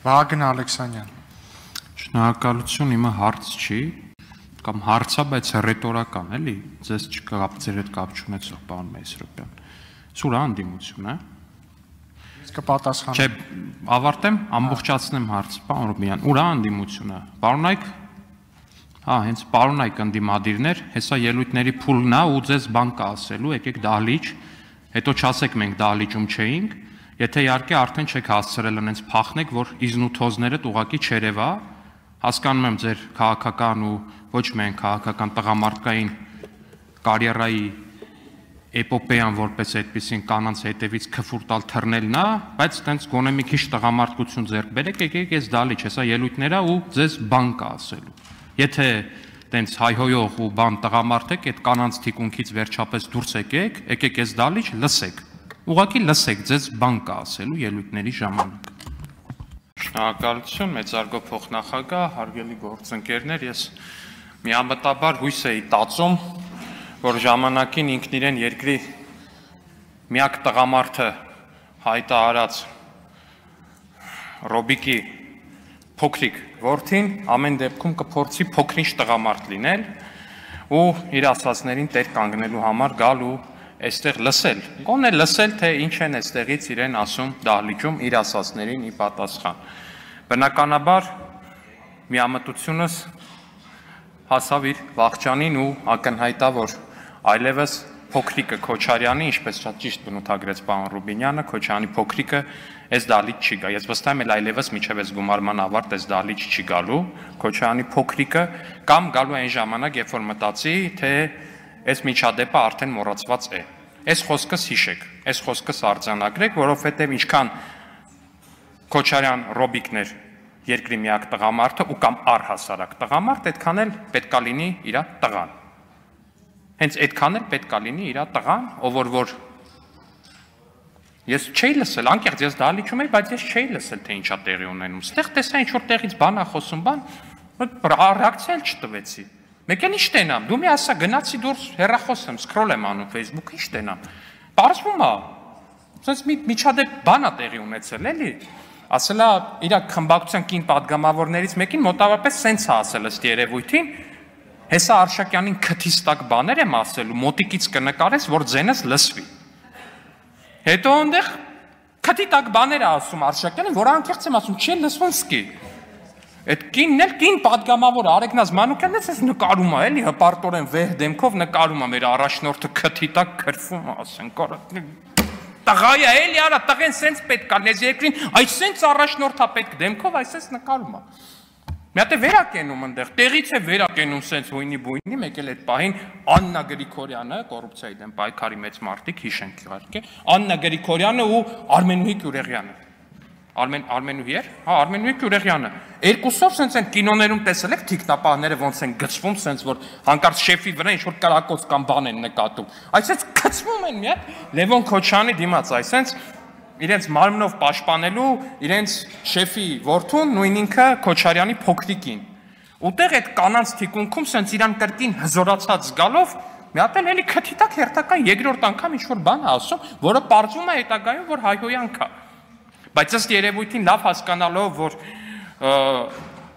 Վահագն Ալեքսանյան։ Շնորհակալություն, իմը հարց չի, կամ հարցա, բայց ռետորական, էլի, ձեզ չկա ձեր հետ կապ չունեցող, պարոն Մեսրոպյան։ Սուր անդիմություն է։ Կպատասխանեմ։ Չէ, ավարտեմ, ամբողջացնեմ հարցը, պարոն Ռուբինյան, ուր է անդիմությունը։ Պարոնայք, հենց պարոնայք անդիմադիրներ, հեսա ելույթների փուլն է ու ձեզ բան կա ասելու, եկեք դահլիճ, հետո չասեք մենք դահլիճում չէինք, եթե իհարկե արդեն չեք հասցրել այնց փախնեք, որ իզնութոզներդ ուղակի չերևա, հասկանում եմ ձեր քաղաքական ու ոչ միայն քաղաքական տղամարդկային կարիերայի էպոպեան որպես այդպեսին կանանց հետևից քֆուր տալ թռնելն է, բայց տենց գոնե մի քիչ տղամարդկություն ձեռք բերեք, եկեք այս դահլիճ, հեսա ելույթներա ու ձեզ բան կա ասելու։ Եթե տենց հայհոյող ու բան տղամարդ եք, այդ կանանց թիկունքից վերջապես դուրս եկեք, եկեք այս դահլիճ լսեք։ Ուղղակի լսեք, ձեզ բան կա ասելու ելույթների ժամանակ։ Շնորհակալություն, մեծարգո փոխնախագահ, հարգելի գործընկերներ, ես միամտաբար հույս էի տածում, որ ժամանակին ինքն իրեն երկրի միակ տղամարդը հայտարարած Ռոբիկի փոքրիկ որդին ամեն դեպքում կփորձի փոքրինչ տղամարդ լինել ու իր ասածներին տեր կանգնելու համար գալ ու այստեղ լսել, գոնե լսել, թե ինչ են այստեղից իրեն ասում դահլիճում իր ասածներին ի պատասխան։ Բնականաբար միամտությունս հասավ իր վախճանին ու ակնհայտա, որ այլևս փոքրիկը Քոչարյանի, ինչպես շատ ճիշտ բնութագրեց պարոն Ռուբինյանը, Քոչարյանի փոքրիկը այս դահլիճ չի գա։ Ես վստահ եմ, այլևս միջև այս գումարման ավարտ այս դահլիճ չի գալու Քոչարյանի փոքրիկը կամ գալու այն ժամանակ, երբ որ մտածի, թե այս միջադեպը արդեն մոռացված է։ Այս խոսքս հիշեք, այս խոսքս արձանագրեք, որովհետև ինչքան Քոչարյան Ռոբիկներ երկրի միակ տղամարդը ու կամ առհասարակ տղամարդ, այդքան էլ պետքա լինի իր տղան։ Հենց այդքան էլ պետքա լինի իր տղան, ով որ ես չէի լսել, անկեղծ ես դահլիճում էի, բայց ես չէի լսել, թե ինչա տեղի ունենում։ Ստեղ տեսա ինչ որ տեղից բան է խոսում, ռեակցիա չտվեցի։ Մեկ էլ ինչ տենամ, դու մի ասա գնացի դուրս հեռախոս եմ, սկրոլ եմ անում Facebook-ը, ինչ տենամ։ Պարզվում է, ասես մի միջադեպ բան է տեղի ունեցել, էլի։ Ասելա իր խմբակցության կին պատգամավորներից մեկին մոտավորապես սենց է ասել ըստ երևույթին, հեսա Արշակյանին քթից տակ բաներ եմ ասելու, մոտիկից կնկարես, որ ձենս լսվի։ Հետո այնտեղ քթի տակ բաներ է ասում Արշակյանին, որ անկեղծ եմ ասում, չի լսվում սկի։ Այդ կինն էլ կին պատգամավոր Արեգնազ Մանուկյանն էս նկարում է, էլի հպարտորեն վեհ դեմքով նկարում է մեր առաջնորդը քթի տակ քրվում է, ասենք, տղայա էլի արա, տղեն սենց պետք է լեզ երկրին, այս սենց առաջնորդա պետք դեմքով, այսպես նկարում է։ Մի հատ է վերակենում այնտեղ, տեղից է վերակենում սենց հույնի բույնի, մեկ էլ այդ պահին Աննա Գրիգորյանը, կոռուպցիայի դեմ պայքարի մեծ մարտիկ, հիշենք իհարկե, Աննա Գրիգորյանը ու Արմենուհի Գյուրեղյանը։ Արմենուհի էր, հա, Արմենուհի Գյուրեղյանը։ Երկուսով սենց են կինոներում տեսել եք թիկնապահները ոնց են գծվում, սենց որ հանկարծ շեֆի վրա ինչ որ կրակոց կամ բան են նկատում։ Այսպես գծվում են մի հատ Լևոն Քոչարյանի դիմաց, այսպես իրենց մարմնով պաշտպանելու իրենց շեֆի որդուն, նույն ինքը Քոչարյանի փոքրիկին։ Ուտեղ այդ կանանց թիկունքում սենց իրան կրկին հզորացած զգալով մի հատ էլ էլի քթի տակ հերթական երկրորդ անգամ ինչ որ բան է ասում, որը պարզվում է հետագայում, որ հայհոյանք է։ Բայց ըստ երևույթին լավ հասկանալով, որ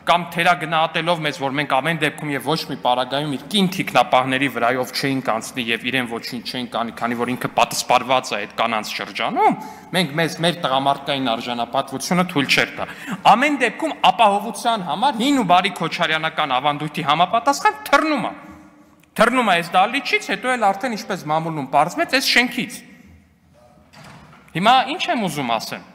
կամ թերագնահատելով մեզ, որ մենք ամեն դեպքում եւ ոչ մի պարագայում իր կին թիկնապահների վրայով չէին կանցնի եւ իրեն ոչինչ չէին կանի, քանի որ ինքը պատասպարված է այդ կանանց շրջանում, մենք մեր տղամարդկային արժանապատվությունը թույլ չէր տա։ Ամեն դեպքում ապահովության համար հին ու բարի քոչարյանական ավանդույթի համապատասխան թռնում է այս դահլիճից, հետո էլ արդեն ինչպես մամուլում պարզվեց, այս շենքից։ Հիմա ինչ եմ ուզում ասեմ։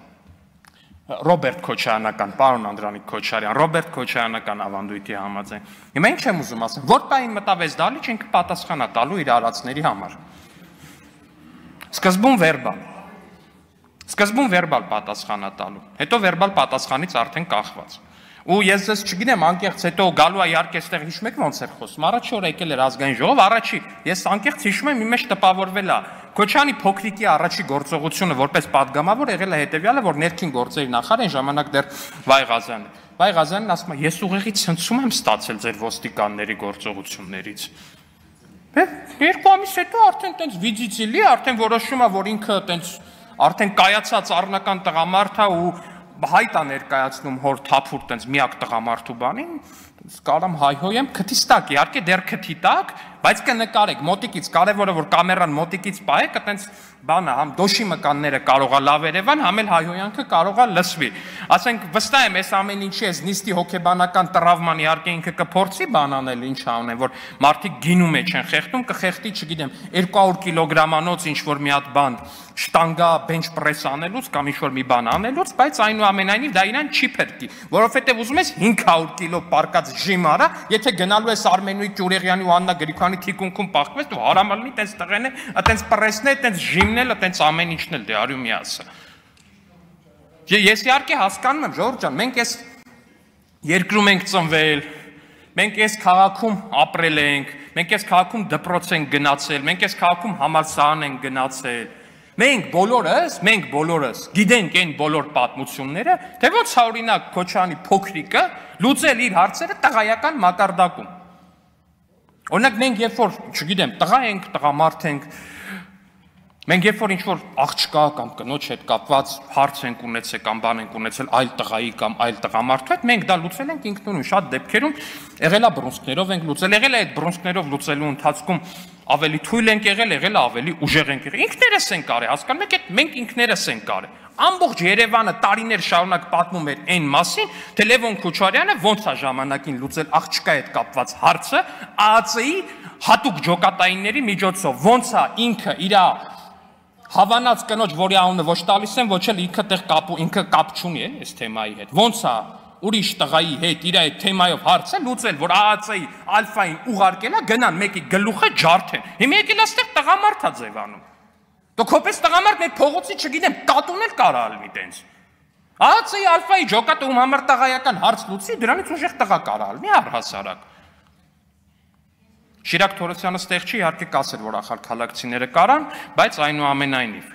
Ռոբերտ Քոչարյանական, պարոն Անդրանիկ Քոչարյան, Ռոբերտ Քոչարյանական ավանդույթի համաձայն։ Հիմա ինչ եմ ուզում ասեմ, որ պահին մտավ այս դահլիճ, ինքը պատասխան է տալու իր արածների համար։ Սկզբում վերբալ պատասխան է տալու, հետո վերբալ պատասխանից արդեն կախված։ Ու ես ձեզ չգիտեմ, անկեղծ հետո գալու է իհարկե այստեղ հիշում եք ոնց էր խոսում։ Առաջի օր եկել էր ազգային ժողով, առաջի ես անկեղծ հիշում եմ, իմ մեջ տպավորվել է Քոչարյանի փոքրիկի առաջի գործողությունը որպես պատգամավոր եղել է հետևյալը, որ ներքին գործերի նախարար այն ժամանակ դեռ Վայ Ղազյանն ասում է, ես ուղեղի ցնցում եմ ստացել ձեր ոստիկանների գործողություններից։ Երկու ամիս հետո արդեն տենց վիճիցիլի, արդեն որոշում է, որ ինքը տենց արդեն կայացած առնական տղամարդ է ու հայտ է ներկայացնում հոր թափուր տենց միակ տղամարդու բանին, կարամ հայհոյեմ, քթի տակ, իհարկե դեռ քթի տակ, բայց կնկարեք մոտիկից, կարևորը որ կամերան մոտիկից պահեք, այտենց բանը, համ դոշի մկանները կարող է լավ երևան, համ էլ հայհոյանքը կարող է լսվի։ Ասենք վստահ եմ, այս ամեն ինչի էս նիստի հոգեբանական տրավման իհարկե ինքը կփորձի բան անել, ինչ անեն, որ մարդիկ գինու մեջ են խեղդում, կխեղդի, չգիտեմ, 200 կիլոգրամանոց ինչ որ մի հատ բան, շտանգա bench press անելուց կամ ինչ որ մի բան անելուց, բայց այնուամենայնիվ դա իրան չի փրկի, որովհետև ուզում ես 500 կիլո պարկած ժիմ արա, եթե գնալու ես Արմենուի Ճուրեղյանի ու Աննա Գրիգորյանի թիկունքում պահվես, դու հարամալնի տենց տղեն է, այտենց պրեսն է, այտենց ժիմն է, այտենց ամեն ինչն էլ դե արյու մի ասա։ Ես իհարկե հասկանում եմ, Ժողովուրդ ջան, մենք այս երկրում ենք ծնվել, մենք այս քաղաքում ապրել ենք, մենք այս քաղաքում դպրոց ենք գնացել, մենք այս քաղաքում համալսարան ենք գնացել։ Մենք բոլորս գիտենք այն բոլոր պատմությունները, թե ոնց օրինակ Քոչարյանի փոքրիկը լուծել իր հարցերը տղայական մակարդակում։ Օրինակ մենք երբ որ, չգիտեմ, տղա ենք, տղամարդ ենք, մենք երբ որ ինչ-որ աղջկա կամ կնոջ հետ կապված հարց ենք ունեցել կամ բան ենք ունեցել այլ տղայի կամ այլ տղամարդու հետ, մենք դա լուծել ենք ինքնուրույն շատ դեպքերում եղել է բռունցքներով ենք լուծել, եղել է այդ բռունցքներով լուծելու ընթացքում ավելի թույլ ենք եղել ավելի ուժեղ ենք եղել։ Ինքներս ենք արել, հասկանում եք, մենք ինքներս ենք արել։ Ամբողջ Երևանը տարիներ շարունակ պատմում էր այն մասին, թե Լևոն Քոչարյանը ոնց է ժամանակին լուծել աղջկա հետ կապված հարցը ԱԱՑ-ի հատուկ ջոկատայինների միջոցով, ոնց է ինքը իր հավանած կնոջ, որի անունը ոչ տալիս են, ոչ էլ ինքը կապ չունի այս թեմայի հետ։ Ոնց է ուրիշ տղայի հետ իր այդ թեմայով հարցը լուծել, որ ԱԱՑ-ի ալֆային ուղարկել է, գնան մեկի գլուխը ջարդեն։ Հիմա եկել է այստեղ տղամարդ է ձևանում։ Դու քոպես տղամարդ մեր փողոցի, չգիտեմ, կատուն էլ կարա ալվի տենց։ ԱԱՑ-ի ալֆայի ջոկատը ում համար տղայական հարց լուծի, դրանից ուժեղ տղա կարա ալվի առհասարակ։ Շիրակ Թորոսյանը ստեղ չի, իհարկե կասեր, որ ախալքալակցիները կարան, բայց այնուամենայնիվ։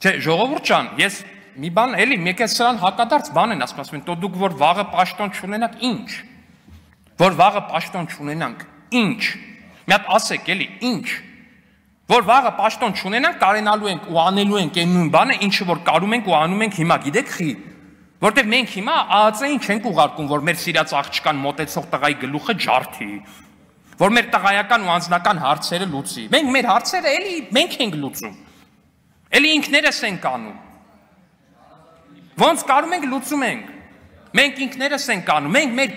Չէ, ժողովուրդ ջան, ես մի բան էլի, մեկ է սրան հակադարձ բան են ասում են, դուք որ վաղը պաշտոն չունենաք, ինչ։ Որ վաղը պաշտոն չունենանք, ինչ։ Մի հատ ասեք էլի, ինչ։ Որ վաղը պաշտոն չունենանք, կարենալու ենք ու անելու ենք այն նույն բանը, ինչը որ կարում ենք ու անում ենք հիմա, գիտեք խի։ Որտեվ մենք հիմա ԱԱՑ-ին չենք ուղարկում, որ մեր սիրած աղջկան մոտեցող տղայի գլուխը ջարդի, որ մեր տղայական ու անձնական հարցերը լուծի։ Մենք մեր հարցերը էլի մենք ենք լուծում։ Էլի ինքներս ենք անում։ Ոնց կարում ենք լուծում ենք։ Մենք ինքներս ենք անում։ Մենք մեր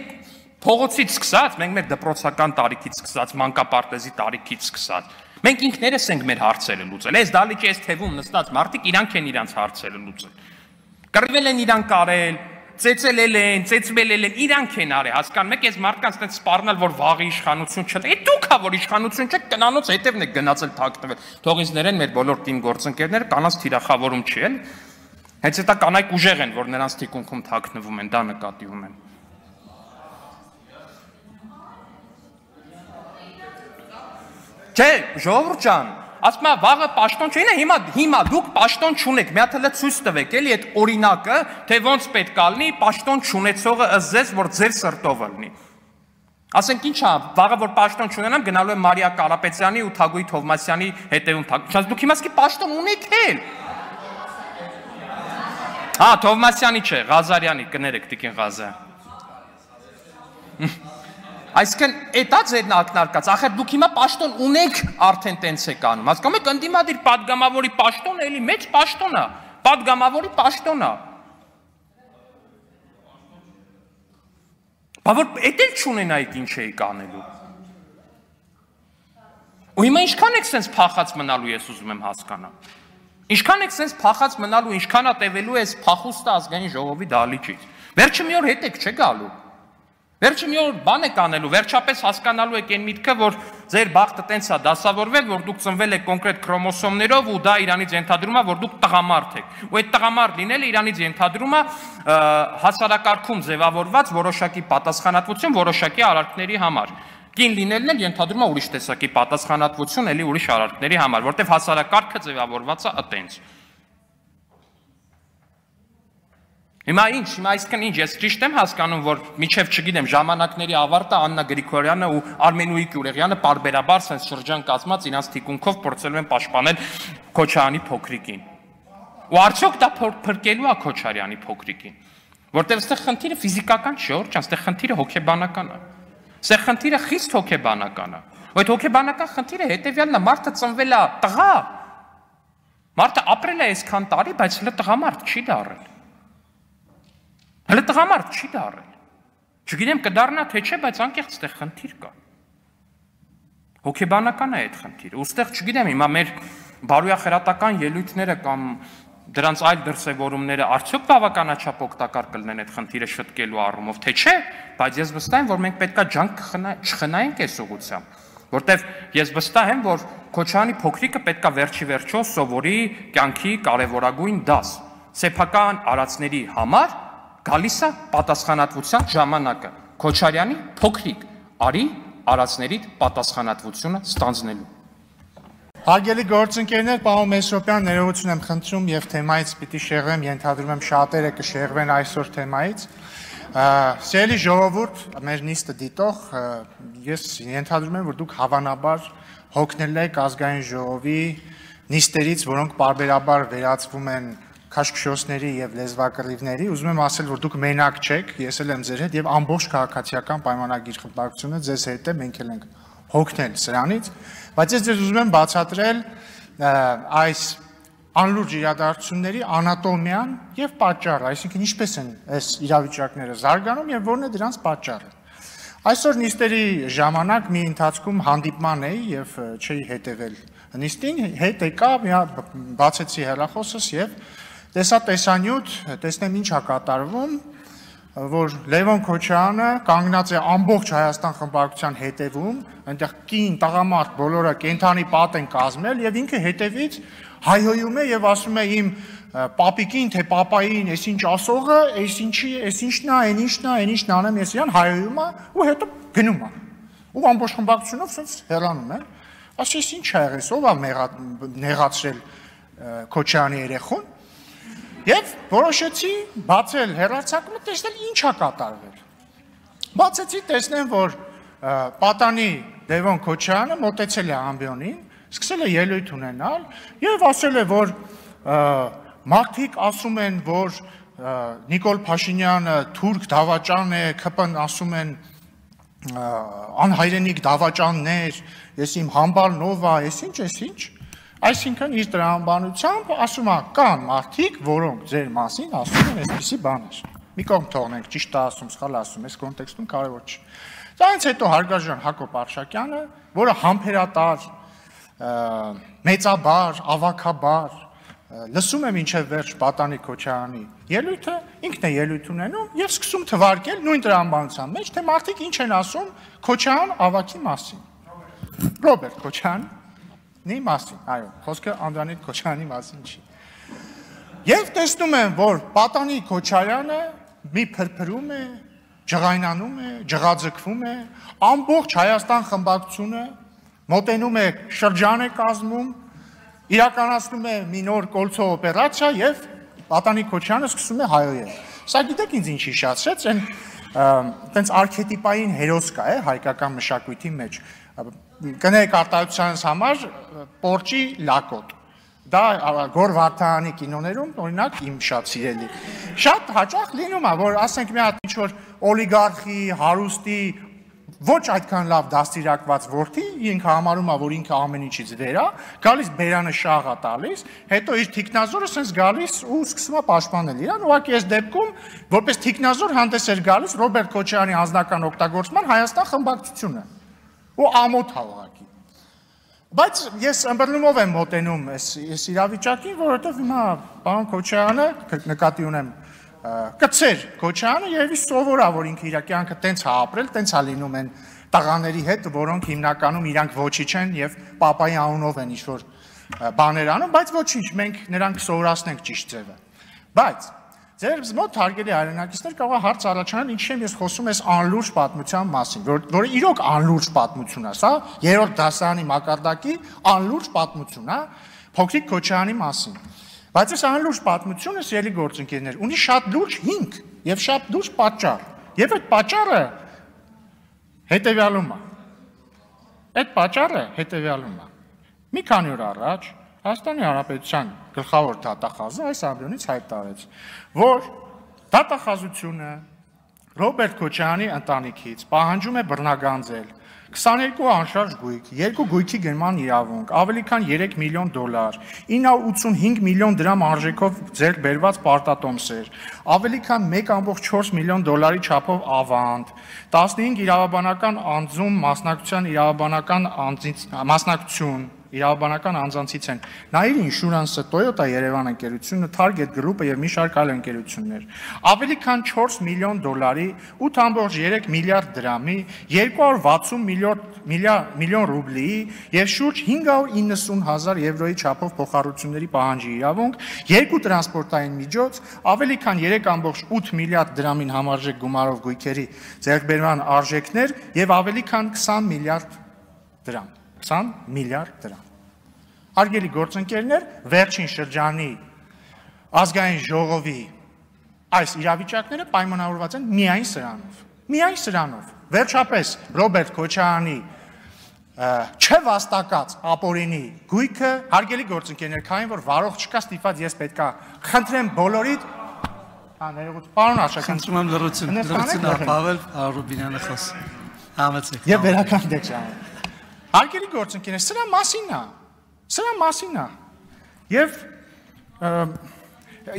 փողոցից սկսած, մենք մեր դպրոցական տարիքից սկսած, մանկապարտեզի տարիքից սկսած, մենք ինքներս ենք մեր հարցերը լուծել։ Այս դալիճի այս թևում նստած մարդիկ իրանք են իրանք հարցերը լուծել։ Կռվել են իրանք կարել, ծեծել են, ծեծվել են, իրանք են արել, հասկանում եք, այս մարդկանց այդպես սպառնալ, որ վաղի իշխանություն չլա։ Դուք հա որ իշխանություն չեք, կնանոց հետևն եք գնացել թաքնվել։ Թող ինձ ներեն մեր բոլոր թիմ գործընկերները, կանանց թիրախավորում չի էլ։ Հենց հետա կանայք ուժեղ են, որ նրանց թիկունքում թաքնվում են, դա նկատի ունեմ։ Չէ, ժողովուրդ ջան, ասում եմ վաղը պաշտոն չէ, հիմա դուք պաշտոն չունեք, մի հատ էլ ցույց տվեք, էլի այդ օրինակը, թե ոնց պետք է լինի պաշտոն չունեցողը ըզես, որ ձեր սրտով լինի։ Ասենք ինչ է, վաղը որ պաշտոն չունենամ, գնալու եմ Մարիա Կարապետյանի ու Թագուհի Թովմասյանի հետևում թաքնված։ Դուք հիմա սկի պաշտոն ունեք էլ։ Հա, Թովմասյանի չէ, Ղազարյանի, կներեք Տիկին Ղազարյան։ Այսինքն, էտա ձեր ակնարկած, ախր դուք հիմա պաշտոն ունեք արդեն տենց եք անում, հասկանում եք, ընդդիմադիր պատգամավորի պաշտոնը էլի մեծ պաշտոն է, պատգամավորի պաշտոն է։ Բա որ էդ էլ չունենայիք ինչ էիք անելու։ Ու հիմա ինչքան եք սենց փախած մնալու, ես ուզում եմ հասկանալ։ Ինչքան եք սենց փախած մնալու, ինչքան է տևելու այս փախուստը ազգային ժողովի դահլիճից։ Վերջը մի օր հետ եք չէ գալու։ Վերջը մի օր բան եք անելու, վերջապես հասկանալու եք այն միտքը, որ ձեր բախտը տենց է դասավորվել, որ դուք ծնվել եք կոնկրետ քրոմոսոմներով ու դա իրանից ենթադրում է, որ դուք տղամարդ եք։ Ու այդ տղամարդ լինելը իրանից ենթադրում է հասարակարգում ձևավորված որոշակի պատասխանատվություն որոշակի արարքների համար։ Կին լինելն էլ ենթադրում է ուրիշ տեսակի պատասխանատվություն էլի ուրիշ արարքների համար, որտեղ հասարակարգը ձևավորված է այտենց։ Հիմա ինչ, այսքան ինչ, ես ճիշտ եմ հասկանում, որ միջև չգիտեմ ժամանակների ավարտը Աննա Գրիգորյանը ու Արմենուի Ճուրեղյանը պարբերաբար սենց շրջան կազմած իրանց թիկունքով փորձելու են պաշտպանել Քոչարյանի փոքրիկին։ Ու արդյոք դա փրկելու է Քոչարյանի փոքրիկին, որտեղ այստեղ խնդիրը ֆիզիկական չէ, Ժողովուրդ ջան, այստեղ խնդիրը հոգեբանական է։ Այստեղ խնդիրը խիստ հոգեբանական է։ Այդ հոգեբանական խնդիրը հետևյալն է, մարդը ծնվել է տղա, մարդը ապրել է այսքան տարի, բայց հələ տղամարդ չի դառել։ Հələ տղամարդ չի դառել։ Չգիտեմ կդառնա թե չէ, բայց անկեղծ այստեղ խնդիր կա։ Հոգեբանական է այդ խնդիրը։ Ուստեղ չգիտեմ, հիմա մեր բարոյախերատական ելույթները կամ դրանց այլ դրսևորումները արդյոք բավականաչափ օգտակար կլինեն այդ խնդիրը շտկելու առումով, թե չէ, բայց ես վստահ եմ, որ մենք պետքա ջանք չխնայենք այս ուղղությամբ, որտեվ ես վստահ եմ, որ Քոչարյանի փոքրիկը պետքա վերջի վերջո սովորի կյանքի կարևորագույն դաս։ Սեփական արածների համար գալիս է պատասխանատվության ժամանակը։ Քոչարյանի փոքրիկ արի արածներիդ պատասխանատվությունը ստանձնելու։ Հարգելի գործընկերներ, պարոն Մեսրոպյան, ներողություն եմ խնդրում եւ թեմայից պիտի շեղվեմ, ենթադրում եմ շատերը կշեղվեն այսօր թեմայից։ Սիրելի ժողովուրդ, մեր նիստը դիտող, ես ենթադրում եմ, որ դուք հավանաբար հոգնել եք ազգային ժողովի նիստերից, որոնք պարբերաբար վերածվում են քաշքշոսների եւ լեզվակռիվների, ուզում եմ ասել, որ դուք մենակ չեք, ես էլ եմ ձեր հետ եւ ամբողջ քաղաքացիական պայմանագիր խմբակցությունը ձեզ հետ է, մենք էլ ենք հոգնել սրանից, բայց ես ձեզ ուզում եմ բացատրել այս անլուրջ իրադարձությունների անատոմիան եւ պատճառը, այսինքն ինչպես են այս իրավիճակները զարգանում եւ որն է դրանց պատճառը։ Այսօր նիստերի ժամանակ մի ընթացքում հանդիպման էի եւ չէի հետեւել նիստին, հետ եկա, բացեցի հեռախոսս եւ տեսա տեսանյութ, տեսնեմ ինչ է կատարվում, որ Լևոն Քոչարյանը կանգնած է ամբողջ Հայաստան խմբակցության հետևում, այնտեղ կին, տղամարդ բոլորը կենթանի պատ են կազմել եւ ինքը հետևից հայհոյում է եւ ասում է իմ պապիկին թե պապային, այս ինչ ասողը, այս ինչի, այս ինչն է, այն ինչն է, այն ինչն անեմ ես իրան հայհոյում է ու հետո գնում է։ Ու ամբողջ խմբակցությունով sense հեռանում է։ Ասես ինչ ա եղել, ով է նեղացրել Քոչարյանի երեխուն։ Եվ որոշեցի բացել հեռարձակումը, տեսնել ինչ է կատարվել։ Բացեցի, տեսնեմ, որ պատանի Լևոն Քոչարյանը մոտեցել է ամբիոնին, սկսել է ելույթ ունենալ եւ ասել է, որ մարդիկ ասում են, որ Նիկոլ Փաշինյանը թուրք դավաճան է, ԿՊ-ն ասում են անհայրենիք դավաճաններ, ես իմ համբալնով է, ես ինչ։ Այսինքն իր տրամաբանությամբ ասում է կան մարդիկ, որոնք ձեր մասին ասում են այսպիսի բաներ։ Մի կողմ թողնենք, ճիշտ է ասում, սխալ ասում, այս կոնտեքստում կարևոր չի։ Դրանից հետո հարգարժան Հակոբ Արշակյանը, որը համբերատար, մեծաբար, ավագաբար, լսում է մինչև վերջ պատանի Քոչարյանի ելույթը, ինքն է ելույթ ունենում եւ սկսում թվարկել նույն տրամաբանության մեջ, թե մարդիկ ինչ են ասում Քոչարյան ավագի մասին։ Ռոբերտ Քոչարյան Նի մասին, այո, խոսքը Անդրանիկ Քոչարյանի մասին չի։ Եվ տեսնում եմ, որ պատանի Քոչարյանը մի փրփրում է, ջղայնանում է, ջղաձգվում է, ամբողջ Հայաստան խմբակցությունը մոտենում է շրջան է կազմում, իրականացնում է մի նոր կոլցո օպերացիա եւ պատանի Քոչարյանը սկսում է հայոյել։ Սա գիտեք ինձ ինչ հիշեցրեց, այնպես արքետիպային հերոս կա է հայկական մշակույթի մեջ։ Կնեք արտահայտությանս համար Պորճի Լակոտ։ Դա Գոր Վարդանի կինոներում, օրինակ, իմ շատ սիրելի։ Շատ հաճախ լինում է, որ ասենք մի հատ ինչ-որ օլիգարխի, հարուստի, ոչ այդքան լավ դաստիարակված որդի, ինքը համարում է, որ ինքը ամեն ինչից վեր է, գալիս բերանը շաղ է տալիս, հետո իր թիկնազորը sense գալիս ու սկսում է պաշտպանել իրան, ուղղակի այս դեպքում, որպես թիկնազոր հանդես էր գալիս Ռոբերտ Քոչարյանի անձնական օգտագործման Հայաստան խմբակցությունը։ Ու ամոթ հաղորդի։ Բայց ես ըմբռնումով եմ մոտենում այս իրավիճակին, որովհետև հիմա պարոն Քոչարյանը նկատի ունեմ կծեր Քոչարյանը երևի սովոր է, որ ինքը իր կյանքը տենց է ապրել, տենց է լինում են տղաների հետ, որոնք հիմնականում իրանք ոչի չեն եւ պապայի անունով են ինչ-որ բաներ անում, բայց ոչինչ, մենք նրանք սովորացնենք ճիշտ ձևը։ Բայց ձեր մոտ հարգելի հայրենակիցներ կարող է հարց առաջանալ, ինչի՞ եմ ես խոսում այս անլուրջ պատմության մասին, որը իրոք անլուրջ պատմություն է, սա երրորդ դասարանի մակարդակի անլուրջ պատմություն է, փոքրիկ Քոչարյանի մասին։ Բայց այս անլուրջ պատմությունը, սիրելի գործընկերներ, ունի շատ լուրջ հիմք եւ շատ լուրջ պատճառ։ Եվ այդ պատճառը հետեւյալում է։ Այդ պատճառը հետեւյալում է։ Մի քանի օր առաջ Հայաստանի Հանրապետության գլխավոր դատախազը այս ամբողջից հայտարարեց, որ դատախազությունը Ռոբերտ Քոչարյանի ընտանիքից պահանջում է բռնագանձել 22 անշարժ գույք, 2 գույքի գնման իրավունք, ավելի քան $3 միլիոն, 985 միլիոն դրամ արժեքով ձեռք բերված պարտատոմսեր, ավելի քան $1.4 միլիոն չափով ավանդ, 15 իրավաբանական անձում իրավաբանական անձանցից են Nair Insurance-ը, Toyota Երևան ընկերությունը, Target Group-ը եւ մի շարք այլ ընկերություններ, ավելի քան $4 միլիոն, 8.3 միլիարդ դրամի, 260 միլիոն ռուբլի եւ շուրջ 590,000 եվրոյի չափով փոխառությունների պահանջի իրավունք, 2 տրանսպորտային միջոց, ավելի քան 3.8 միլիարդ դրամին համարժեք գումարով գույքերի ձեռքբերման արժեքներ եւ ավելի քան 20 միլիարդ դրամ։ 20 միլիարդ դրամ։ Հարգելի գործընկերներ, վերջին շրջանի ազգային ժողովի այս իրավիճակները պայմանավորված են միայն սրանով։ Միայն սրանով։ Վերջապես Ռոբերտ Քոչարյանի չվաստակած ապօրինի գույքը, հարգելի գործընկերներ, քանի որ վարող չկա, ստիպված ես պետքա խնդրեմ բոլորիդ, պարոն Աշակյան, խնդրում եմ լրություն, Պավել Ռուբինյանը խոս։ Համեցեք։ Եվ վերականգնեք ժամանակ։ Հարգելի գործընկերներ, սրա մասին է։ Եվ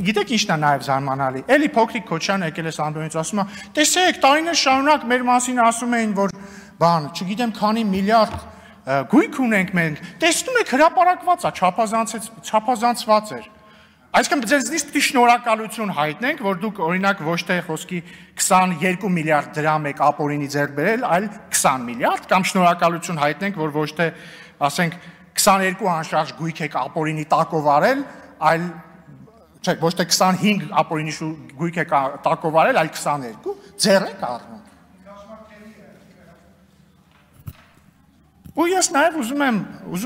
գիտեք ինչն է նաև զարմանալի։ Էլի փոքրիկ Քոչարյանը եկել է Սանդոնից ասում է. «Տեսեք, տարիներ շարունակ մեր մասին ասում էին, որ բան, չգիտեմ, քանի միլիարդ գույք ունենք մենք։ Տեսնում եք, հրապարակված է, չափազանցված էր։ Այսինքն ձեզնից պետք է շնորհակալություն հայտնենք, որ դուք օրինակ ոչ թե խոսքի 22 միլիարդ դրամ եք ապօրինի ձեռք բերել, այլ 20 միլիարդ, կամ շնորհակալություն հայտնենք, որ ոչ թե ասենք 22 անշարժ գույք եք ապօրինի տակով արել, այլ չէ, ոչ թե 25 ապօրինի գույք եք տակով արել, այլ 22, ձեռ եք առնում։ Ու ես նաև ուզում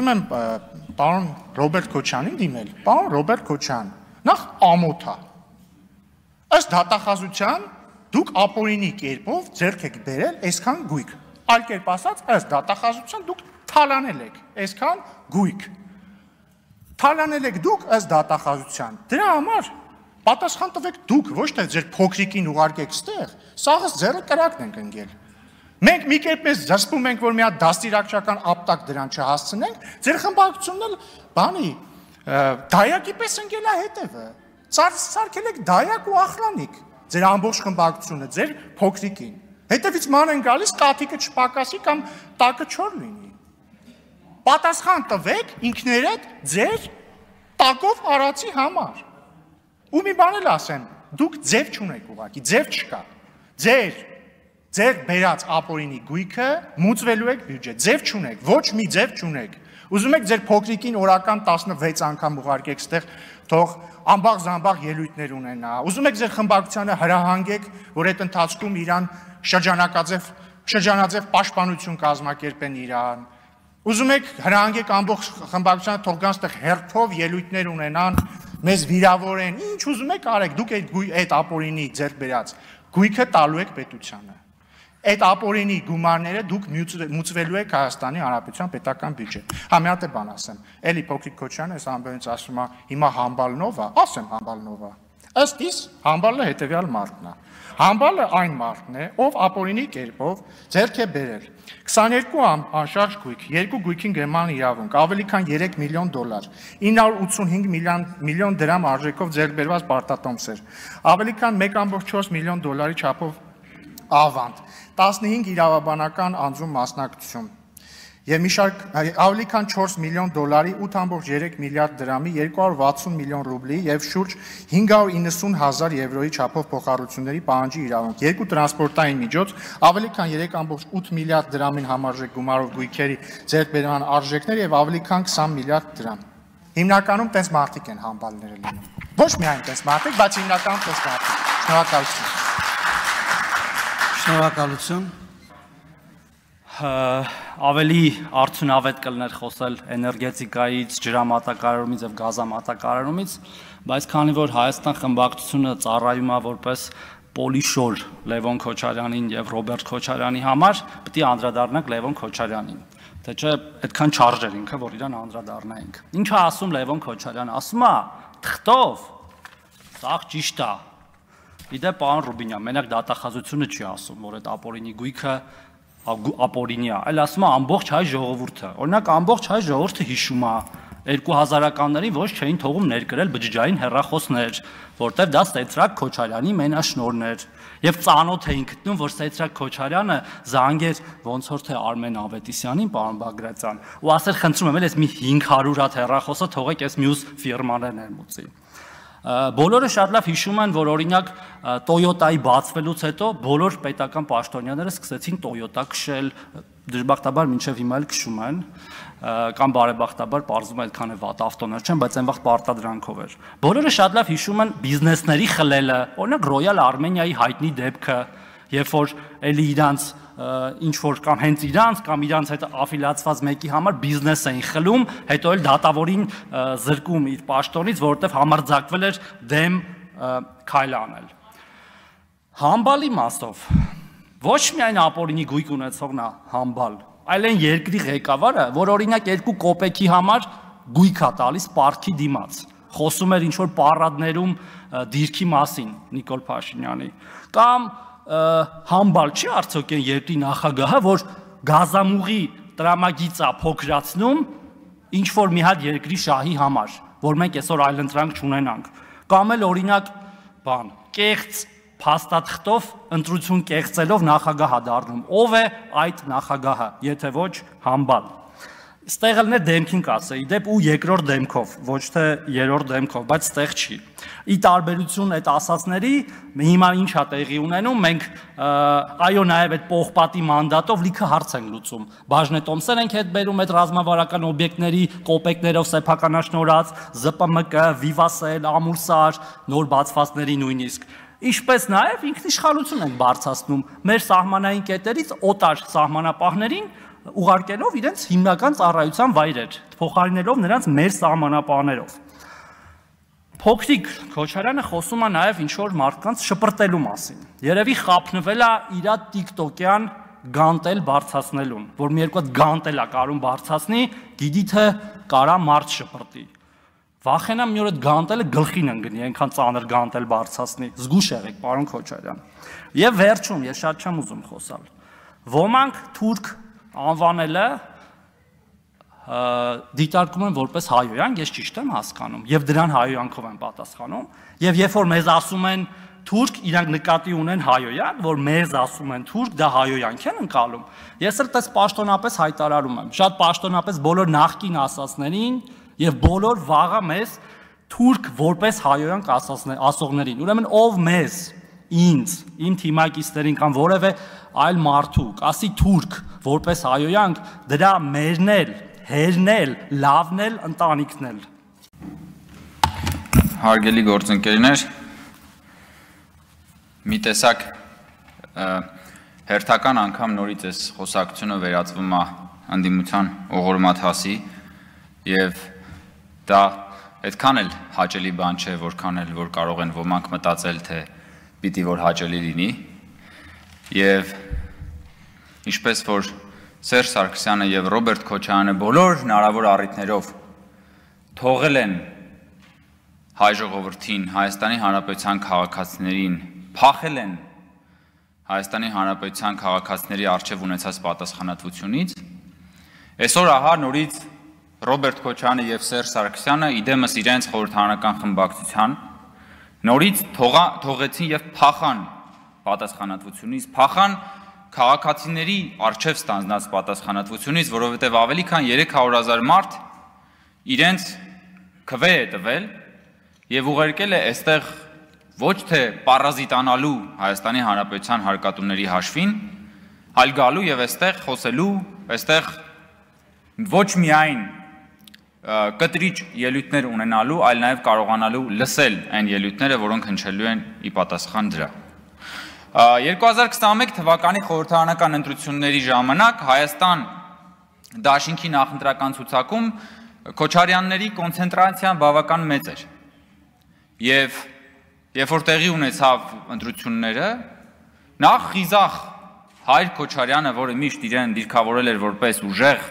եմ պարոն Ռոբերտ Քոչարյանին դիմել։ Պարոն Ռոբերտ Քոչարյան, նախ ամոթ է։ Ըստ դատախազության դուք ապօրինի կերպով ձեռք եք բերել այսքան գույք։ Այլ կերպ ասած, ըստ դատախազության դուք թալանել եք այսքան գույք։ Թալանել եք դուք ըստ դատախազության։ Դրա համար պատասխան տվեք դուք, ոչ թե ձեր փոքրիկին ուղարկեք ստեղ, սաղս ձեռը կրակն ենք ընկել։ Մենք մի կերպ մեզ զսպում ենք, որ մի հատ դաստիարակչական ապտակ դրան չհասցնենք, ձեր խմբակցությունն էլ բանի դայակի պես ընկել է հետևը։ Սարքել եք դայակ ու ախլանիկ, ձեր ամբողջ խմբակցությունը, ձեր փոքրիկին։ Հետևից ման են գալիս, կաթիկը չպակասի կամ տակը չոր լինի։ Պատասխան տվեք ինքներդ ձեր տակով արածի համար։ Ու մի բան էլ ասեմ, դուք ձև չունեք ուղղակի, ձև չկա։ Ձեր բերած ապօրինի գույքը մուծվելու եք բյուջետ, ձև չունեք, ոչ մի ձև չունեք։ Ուզում եք ձեր փոքրիկին օրական 16 անգամ ուղարկեք ստեղ, թող ամբաղ-զամբաղ ելույթներ ունենա։ Ուզում եք ձեր խմբակցությանը հրահանգեք, որ այդ ընթացքում իրան շրջանաձև պաշտպանություն կազմակերպեն իրան։ Ուզում եք հրահանգեք ամբողջ խմբակցությանը, թող գան ստեղ հերթով ելույթներ ունենան, մեզ վիրավորեն, ինչ ուզում եք արեք, դուք այդ ապօրինի ձեռք բերած գույքը տալու եք պետությանը։ Այդ ապօրինի գումարները դուք մուծվելու եք Հայաստանի Հանրապետության պետական բյուջետ։ Հա մի հատ է բան ասեմ։ Էլի փոքրիկ Քոչարյանը այս ամբողջից ասում է, հիմա համբալնով է, ասեմ համբալնով է։ Ըստ իս համբալը հետևյալ մարդն է։ Համբալը այն մարդն է, ով ապօրինի կերպով ձեռք է բերել 22 անշարժ գույք, 2 գույքին գնման իրավունք, ավելի քան $3 միլիոն, 985 միլիոն դրամ արժեքով ձեռք բերված պարտատոմսեր, ավելի քան $1.4 միլիոն չափով ավանդ, 15 իրավաբանական անձում մասնակցություն եւ մի շարք ավելի քան $4 միլիոն, 8.3 միլիարդ դրամի, 260 միլիոն ռուբլի եւ շուրջ 590,000 եվրոյի չափով փոխառությունների պահանջի իրավունք, 2 տրանսպորտային միջոց, ավելի քան 3.8 միլիարդ դրամին համարժեք գումարով գույքերի ձեռքբերման արժեքներ եւ ավելի քան 20 միլիարդ դրամ։ Հիմնականում տես մարդիկ են համբալները լինում։ Ոչ միայն տես մարդիկ, բայց հիմնականում տես մարդիկ։ Շնորհակալություն։ Շնորհակալություն։ Ավելի արդյունավետ կլներ խոսել էներգետիկայից, ջրամատակարարումից եւ գազամատակարարումից, բայց քանի որ Հայաստան խմբակցությունը ծառայում է որպես պոլիշոր Լևոն Քոչարյանին եւ Ռոբերտ Քոչարյանի համար, պետք է անդրադառնանք Լևոն Քոչարյանին։ թե չէ այդքան չարժեր ինքը, որ իրան անդրադառնայինք։ Ինչ է ասում Լևոն Քոչարյանը, ասում է թղթով, սա ճիշտ է։ Իդեպ պարոն Ռուբինյան, մենակ դատախազությունը չի ասում, որ այդ ապօրինի գույքը ապօրինի է, այլ ասում է ամբողջ հայ ժողովուրդը։ Օրինակ ամբողջ հայ ժողովուրդը հիշում է 2000-ականներին ոչ չէին թողում ներկրել բջջային հեռախոսներ, որտեղ դա Սեյցրակ Քոչարյանի մենաշնորհն էր, եւ ծանոթ էին գտնում, որ Սեյցրակ Քոչարյանը զանգեր ոնց որ թե Արմեն Ավետիսյանին, պարոն Բագրատյան, ու ասել խնդրում եմ, ես մի 500 հատ հեռախոսը թողեք ես մյուս ֆիրմաներն ներմուծի։ Բոլորը շատ լավ հիշում են, որ օրինակ Toyota-ի բացվելուց հետո բոլոր պետական պաշտոնյաները սկսեցին Toyota քշել, դժբախտաբար մինչև հիմա էլ քշում են, կամ բարեբախտաբար պարզվում է այդքան է վատ ավտոներ չեն, բայց այն վաղ պարտադրանքով էր։ Բոլորը շատ լավ հիշում են բիզնեսների խլելը, օրինակ Royal Armenia-ի հայտնի դեպքը, երբ որ էլի իրանց ինչ որ կամ հենց իրանց կամ իրանց հետ աֆիլիացված մեկի համար բիզնես էին խլում, հետո էլ դատավորին զրկում իր պաշտոնից, որովհետև համարձակվել էր դեմ քայլ անել։ Համբալի մասով ոչ միայն ապօրինի գույք ունեցողն է համբալ, այլ այն երկրի ղեկավարը, որ օրինակ 2 կոպեքի համար գույք է տալիս պարտքի դիմաց, խոսում էր ինչ որ պարադներում դիրքի մասին Նիկոլ Փաշինյանի, կամ համբալ չի արդյոք այն երկրի նախագահը, որ գազամուղի տրամագիծա փոքրացնում ինչ որ մի հատ երկրի շահի համար, որ մենք այսօր այլընտրանք չունենանք, կամ էլ օրինակ բան, կեղծ փաստաթղթով ընտրություն կեղծելով նախագահ է դառնում, ով է այդ նախագահը, եթե ոչ համբալ։ Ստեղ էլ դեմքին կասեի, դեպ ու երկրորդ դեմքով, ոչ թե երրորդ դեմքով, բայց ստեղ չի։ Ի տարբերություն այդ ասածների, հիմա ինչ է տեղի ունենում, մենք այո նաև այդ պողպատի մանդատով լիքը հարց ենք լուծում։ Բաժնե Տոմսեն ենք հետ բերում այդ ռազմավարական օբյեկտների կոպեկներով սեփականաշնորհած, ԶՊՄԿ, Վիվասել, Ամուրսար, նոր բացվածների նույնիսկ։ Ինչպես նաև ինքնիշխանություն ենք բարձրացնում մեր սահմանային կետերից օտար սահմանապահներին ուղարկելով իրենց հիմնական ծառայության վայրեր, փոխարինելով նրանց մեր սահմանապահներով։ Փոքրիկ Քոչարյանը խոսում է նաև ինչ-որ մարդկանց շպրտելու մասին։ Երևի խափնվել է իր տիկտոկյան գանտել բարձրացնելուն, որ մի երկու հատ գանտել է կարում բարձրացնի, գիտի թե կարա մարդ շպրտի։ Վախենամ մի օր այդ գանտելը գլխին ընկնի, այնքան ծանր գանտել բարձրացնի։ Զգուշ եղեք, պարոն Քոչարյան։ Եվ վերջում, ես շատ չեմ ուզում խոսալ։ Ոմանք թուրք անվանելը դիտարկում են որպես հայոյանք, ես ճիշտ եմ հասկանում, եւ դրան հայոյանքով են պատասխանում, եւ երբ որ մեզ ասում են թուրք, իրանք նկատի ունեն հայոյանք, որ մեզ ասում են թուրք, դա հայոյանք են ընկալում։ Ես էլ դες պաշտոնապես հայտարարում եմ, շատ պաշտոնապես բոլոր նախկին ասածներին եւ բոլոր վաղը մեզ թուրք որպես հայոյանք ասողներին։ Ուրեմն ով մեզ, ինձ, իմ թիմակիցներին կամ որևէ այլ մարդու ասի թուրք որպես հայոյանք, դրա մերն էլ, հերն էլ, լավն էլ, ընտանիքն էլ։ Հարգելի գործընկերներ, մի տեսակ հերթական անգամ նորից այս խոսակցությունը վերածվում է ընդդիմության օղորմաթասի եւ դա այդքան էլ հաճելի բան չէ, որքան էլ որ կարող են ոմանք մտածել, թե պիտի որ հաճելի լինի եւ ինչպես որ Սերժ Սարգսյանը եւ Ռոբերտ Քոչարյանը բոլոր հնարավոր առիթներով թողել են հայ ժողովրդին, Հայաստանի Հանրապետության քաղաքացիներին, փախել են Հայաստանի Հանրապետության քաղաքացիների առջև ունեցած պատասխանատվությունից, այսօր ահա նորից Ռոբերտ Քոչարյանը եւ Սերժ Սարգսյանը իդեմս իրենց խորհրդարանական խմբակցության նորից թողեցին եւ փախան պատասխանատվությունից, փախան քաղաքացիների առջև ստանձնած պատասխանատվությունից, որովհետև ավելի քան 300,000 մարդ իրենց քվե է տվել եւ ուղարկել է այստեղ ոչ թե պարազիտանալու Հայաստանի Հանրապետության հարկատուների հաշվին, այլ գալու եւ այստեղ խոսելու, այստեղ ոչ միայն կտրիչ ելույթներ ունենալու, այլ նաև կարողանալու լսել այն ելույթները, որոնք հնչելու են ի պատասխան դրա։ 2021 թվականի խորհրդարանական ընտրությունների ժամանակ Հայաստան դաշինքի նախընտրական ցուցակում Քոչարյանների կոնցենտրացիան բավական մեծ էր։ Եվ երբ որ տեղի ունեցավ ընտրությունները, նախ խիզախ Հայր Քոչարյանը, որը միշտ իրեն դիրքավորել էր որպես ուժեղ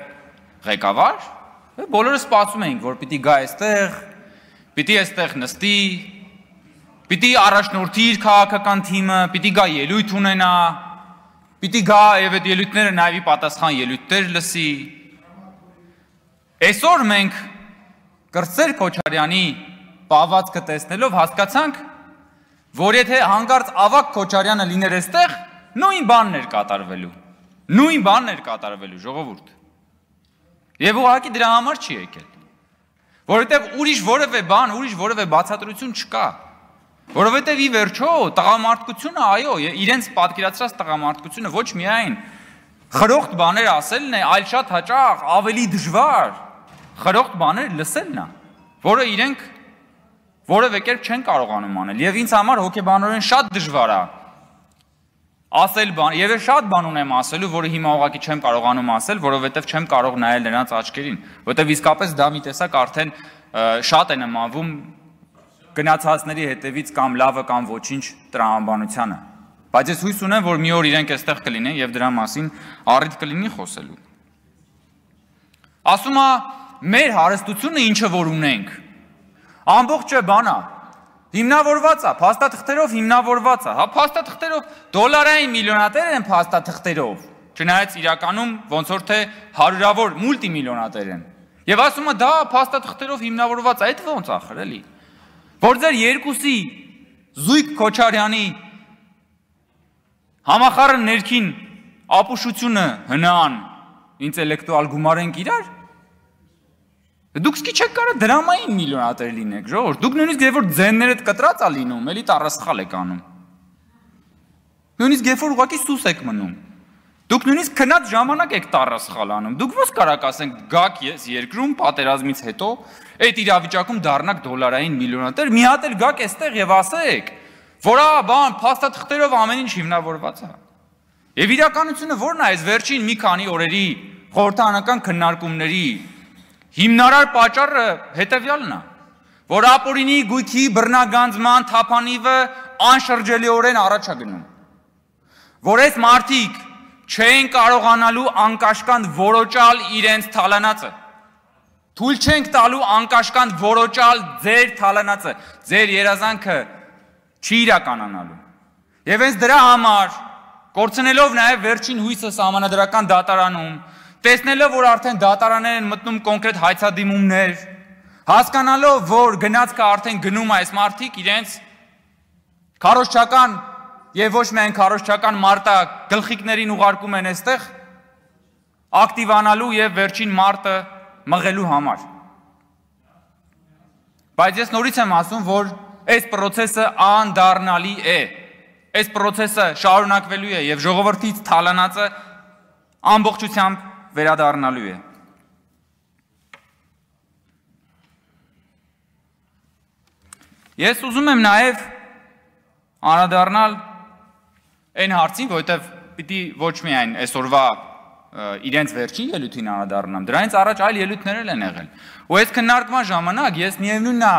ղեկավար, բոլորը սպասում էինք, որ պիտի գա այստեղ, պիտի այստեղ նստի, պիտի առաջնորդի իր քաղաքական թիմը, պիտի գա ելույթ ունենա, պիտի գա եւ այդ ելույթները նաեւ պատասխան ելույթներ լսի։ Այսօր մենք Կրտսեր Քոչարյանի պահվածքը տեսնելով հասկացանք, որ եթե հանկարծ Ավագ Քոչարյանը լիներ այստեղ, նույն բանն էր կատարվելու, ժողովուրդ։ Եվ ուղղակի դրա համար չի եկել, որովհետև ուրիշ որևէ բան, ուրիշ որևէ բացատրություն չկա, որովհետև ի վերջո տղամարդկությունը, այո, իրենց պատկերացրած տղամարդկությունը ոչ միայն խրոխտ բաներ ասելն է, այլ շատ հաճախ ավելի դժվար խրոխտ բաներ լսելն է, որը իրենք որևէ կերպ չեն կարողանում անել, եւ ինձ համար հոգեբանորեն շատ դժվար է ասել բան, եւ շատ բան ունեմ ասելու, որը հիմա ուղղակի չեմ կարողանում ասել, որովհետեւ չեմ կարող նայել նրանց աչքերին, որովհետեւ իսկապես դա մի տեսակ արդեն շատ է նմանվում գնացածների հետևից կամ լավը կամ ոչինչ տրամաբանությանը, բայց ես հույս ունեմ, որ մի օր իրենք այստեղ կլինեն եւ դրա մասին առիթ կլինի խոսելու։ Ասում է, մեր հարստությունը ինչը որ ունենք, ամբողջը բան է, հիմնավորված է, փաստաթղթերով հիմնավորված է, հա փաստաթղթերով դոլարային միլիոնատեր են փաստաթղթերով, չնայած իրականում ոնց որ թե հարյուրավոր մուլտիմիլիոնատեր են։ Եվ ասում է դա փաստաթղթերով հիմնավորված է, այդ ոնց ախր էլի։ Որ ձեր երկուսի Զույգ Քոչարյանի համախառն ներքին ապուշությունը հնան ինտելեկտուալ գումարենք իրար։ Դուք սկի չեք կարա դրամային միլիոնատեր լինեք, ժողովուրդ, դուք նույնիսկ երբ որ ձեններդ կտրած է լինում, էլի տառասխալ եք անում։ Նույնիսկ երբ որ ուղղակի սուս եք մնում։ Դուք նույնիսկ քնած ժամանակ եք տառասխալ անում։ Դուք ո՞ս կարաք ասենք գաք ես երկրում պատերազմից հետո այդ իրավիճակում դառնաք դոլարային միլիոնատեր, մի հատ էլ գաք այստեղ եւ ասեք, որ բան փաստաթղթերով ամեն ինչ հիմնավորված է։ Եվ իրականությունը ո՞րն է այս վերջին մի քանի օրերի խորհրդարանական քննարկումների հիմնարար պատճառը հետևյալն է, որ ապօրինի գույքի բռնագանձման թափանիվը անշրջելիորեն առաջ է գնում, որ այս մարդիկ չեն կարողանալու անկաշկանդ որոճալ իրենց թալանածը, թույլ չենք տալու անկաշկանդ որոճալ ձեր թալանածը, ձեր երազանքը չի իրականանալու, եւ հենց դրա համար կորցնելով նաեւ վերջին հույսը սահմանադրական դատարանում, տեսնելով, որ արդեն դատարաններ են մտնում կոնկրետ հայցադիմումներ, հասկանալով, որ գնացքը արդեն գնում այս մարդիկ իրենց քարոզչական եւ ոչ միայն քարոզչական մարտա գլխիկներին ուղարկում են այստեղ ակտիվանալու եւ վերջին մարտը մղելու համար։ Բայց ես նորից եմ ասում, որ այս process-ը անդառնալի է։ Այս process-ը շարունակվելու է եւ ժողովրդից թալանածը ամբողջությամբ վերադառնալու է։ Ես ուզում եմ նաև անդրադառնալ այն հարցին, որովհետև պիտի ոչ միայն այսօրվա իրենց վերջին ելույթին անդրադառնամ, դրանից առաջ այլ ելույթներ են եղել։ Ու այս քննարկման ժամանակ ես միևնույնն է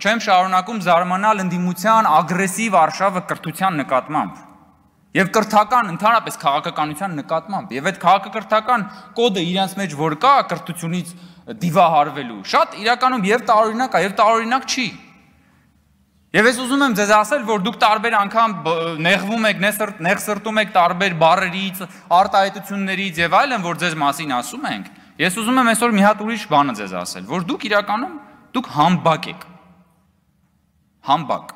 չեմ շարունակում զարմանալ ընդդիմության ագրեսիվ արշավը կրթության նկատմամբ եւ կրթական ընդհանրապես քաղաքականության նկատմամբ եւ այդ քաղաքակրթական կոդը իրենց մեջ որ կա կրթությունից դիվահարվելու շատ իրականում եւ տարօրինակ է եւ տարօրինակ չի։ Եվ ես ուզում եմ ձեզ ասել, որ դուք տարբեր անգամ նեղվում եք, նեղսրտում եք տարբեր բառերից, արտահայտություններից եւ այլն, որ ձեզ մասին ասում ենք։ Ես ուզում եմ այսօր մի հատ ուրիշ բանը ձեզ ասել, որ դուք իրականում դուք համբակ եք։ Համբակ։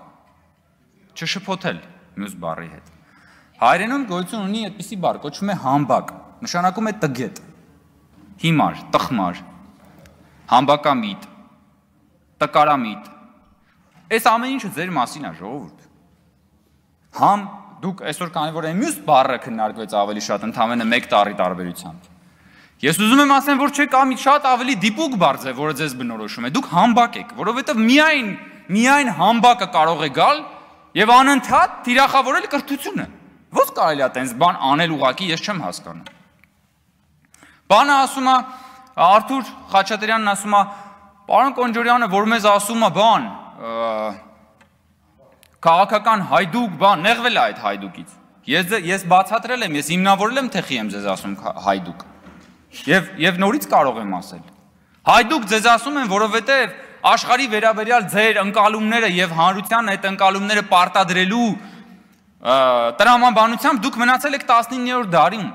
Չշփոթել մյուս բառի հետ։ Հայերենում գոյություն ունի այդպիսի բառ, կոչվում է համբակ, նշանակում է տգետ, հիմար, տխմար, համբակամիտ, տկարամիտ։ Այս ամեն ինչը ձեր մասին է, ժողովուրդ։ Համ դուք այսօր քանի որ այն մյուս բառը քննարկվեց ավելի շատ, ընդհանրապես մեկ տառի տարբերությամբ։ Ես ուզում եմ ասեմ, որ չէ կա մի շատ ավելի դիպուկ բառ է, որը ձեզ բնորոշում է։ Դուք համբակ եք, որովհետև միայն համբակը կարող է գալ եւ անընդհատ թիրախավորել կրթությունը։ Ո՞ց կարելի է այդպես բան անել ուղակի, ես չեմ հասկանում։ Բանը ասում է, Արթուր Խաչատրյանն ասում է, պարոն Կոնջորյանը, որ մեզ ասում է բան, քաղաքական հայդուկ բան, նեղվել է այդ հայդուկից։ Ես բացատրել եմ, ես հիմնավորել եմ, թե խի եմ ձեզ ասում հայդուկ։ Եվ նորից կարող եմ ասել։ Հայդուկ ձեզ ասում են, որովհետև աշխարհի վերաբերյալ ձեր ընկալումները եւ հանրության այդ ընկալումները պարտադրելու տրամաբանությամբ դուք մնացել եք 19-րդ դարին։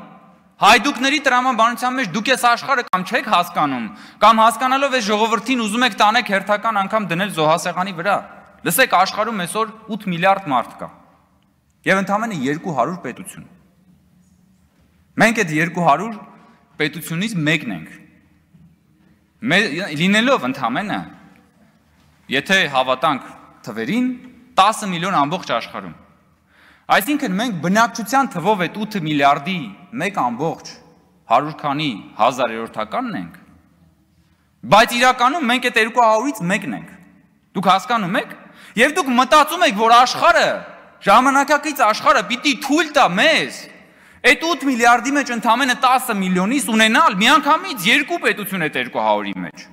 Հայդուկների տրամաբանության մեջ դուք ես աշխարհը կամ չեք հասկանում, կամ հասկանալով այս ժողովրդին ուզում եք տանեք հերթական անգամ դնել զոհասեղանի վրա։ Լսեք, աշխարհում այսօր 8 միլիարդ մարդ կա։ Եվ ընդամենը 200 պետություն։ Մենք այդ 200 պետությունից մեկն ենք։ Լինելով ընդամենը, եթե հավատանք թվերին, 10 միլիոն ամբողջ աշխարհում։ Այսինքն մենք բնակչության թվով այդ 8 միլիարդի 1.100 քանի հազարերորդականն ենք, բայց իրականում մենք այդ 200-ից մեկն ենք։ Դուք հասկանում եք? Եվ դուք մտածում եք, որ աշխարհը, ժամանակակից աշխարհը պիտի թույլ տա մեզ այդ 8 միլիարդի մեջ ընդամենը 10 միլիոնից ունենալ միանգամից 2 պետություն այդ 200-ի մեջ։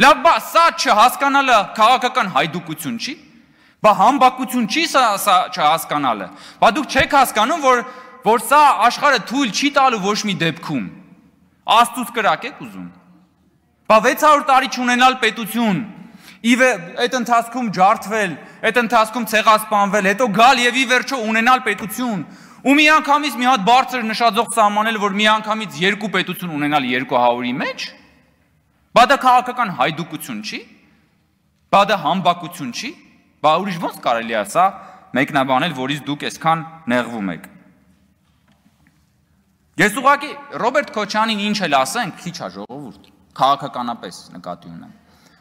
Լավ, բա սա չհասկանալը քաղաքական հայդուկություն չի։ Բա համբակություն չի սա չհասկանալը։ Բա դուք չեք հասկանում, որ սա աշխարհը թույլ չի տալու ոչ մի դեպքում։ Աստծուց կրակ եք ուզում։ Բա 600 տարի չունենալ պետություն, այդ ընթացքում ջարդվել, այդ ընթացքում ցեղասպանվել, հետո գալ եւ ի վերջո ունենալ պետություն, ու միանգամից մի հատ բարձր նշաձող սահմանել, որ միանգամից 2 պետություն ունենալ 200-ի մեջ։ Բա դա քաղաքական հայդուկություն չի։ Բա դա համբակություն չի։ Բա ուրիշ ոնց կարելի է սա մեկնաբանել, որից դուք այսքան նեղվում եք։ Ես ուղղակի Ռոբերտ Քոչանին ինչ էլ ասենք, քիչ է ժողովուրդ, քաղաքականապես նկատի ունեմ։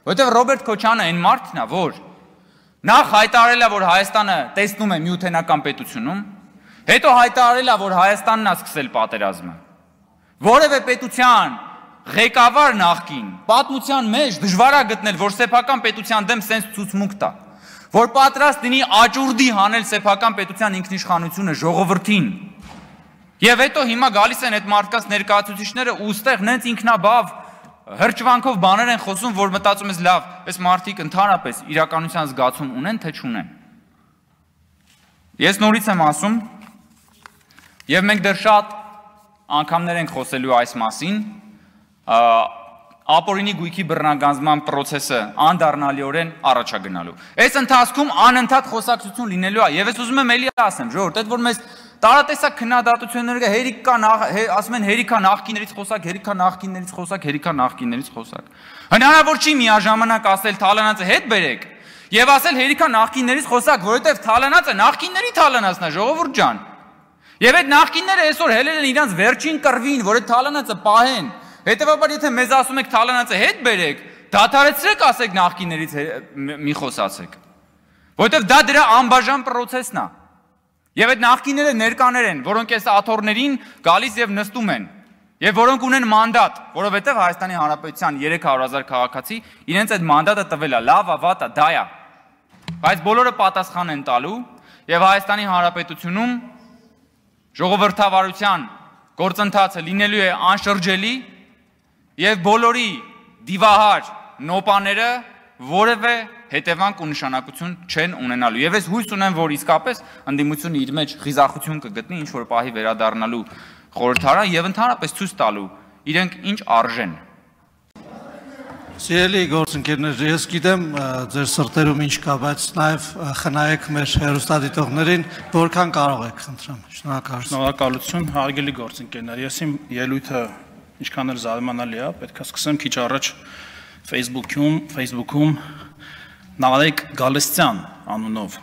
Որտեղ Ռոբերտ Քոչյանը այն մարդն է, որ նախ հայտարարել է, որ Հայաստանը տեսնում է միութենական պետությունում, հետո հայտարարել է, որ Հայաստանն է սկսել պատերազմը։ Որևէ պետության ղեկավար նախկին պատմության մեջ դժվար է գտնել, որ սեփական պետության դեմ սենց ցուցմունք տա, որ պատրաստ լինի աճուրդի հանել սեփական պետության ինքնիշխանությունը ժողովրդին։ Եվ հետո հիմա գալիս են այդ մարդկանց ներկայացուցիչները ու ստեղ նենց ինքնաբավ հրճվանքով բաներ են խոսում, որ մտածում ես լավ, այս մարդիկ ընդհանրապես իրականության զգացում ունեն, թե չունեն։ Ես նորից եմ ասում, եւ մենք դեռ շատ անգամներ ենք խոսելու այս մասին, ապօրինի գույքի բռնագանձման process-ը անդառնալիորեն առաջ է գնալու։ Այս ընթացքում անընդհատ խոսակցություն լինելու է, եւ ես ուզում եմ էլի ասեմ, ժողովուրդ, այդ որ մեզ տարատեսակ քննադատությունները հերիք կա, ասում են հերիքա նախկիներից խոսակ, հերիքա նախկիներից խոսակ, հերիքա նախկիներից խոսակ։ Հնարավոր չի միաժամանակ ասել Թալանացը հետ բերեք եւ ասել հերիքա նախկիներից խոսակ, որովհետեւ Թալանացը նախկինների Թալանացն է, ժողովուրդ ջան։ Եվ այդ նախկինները այսօր հելել են իրանց վերջին կռվին, որ այդ Թալանացը պահեն։ Հետևաբար եթե մեզ ասում եք Թալանացը հետ բերեք, դադարեցրեք ասեք նախկիներից մի խոսացեք։ Որովհետեւ դա դրա անբաժան process-ն է։ Եվ այդ նախկիները ներկաներ են, որոնք այս աթոռներին գալիս եւ նստում են, եւ որոնք ունեն մանդատ, որովհետեւ Հայաստանի Հանրապետության 300,000 քաղաքացի իրենց այդ մանդատը տվել է, լավ է, վատ է, դա է։ Բայց բոլորը պատասխան են տալու եւ Հայաստանի Հանրապետությունում ժողովրդավարության գործընթացը լինելու է անշրջելի եւ բոլորի դիվահար նոպաները որևէ հետևանք ու նշանակություն չեն ունենալու։ Եվ ես հույս ունեմ, որ իսկապես ընդդիմությունը իր մեջ խիզախություն կգտնի ինչ որ պահի վերադառնալու խորհրդարան եւ ընդհանրապես ցույց տալու իրենք ինչ արժեն։ Սիրելի գործընկերներ, ես գիտեմ ձեր սրտերում ինչ կա, բայց նաեւ խնայեք մեր հերոստատիտողներին, որքան կարող եք, խնդրեմ։ Շնորհակալություն։ Շնորհակալություն, հարգելի գործընկերներ։ Ես իմ ելույթը ինչքան էլ զարմանալի է, պետք է սկսեմ քիչ առաջ Facebook-ում Նարեկ Գալստյան անունով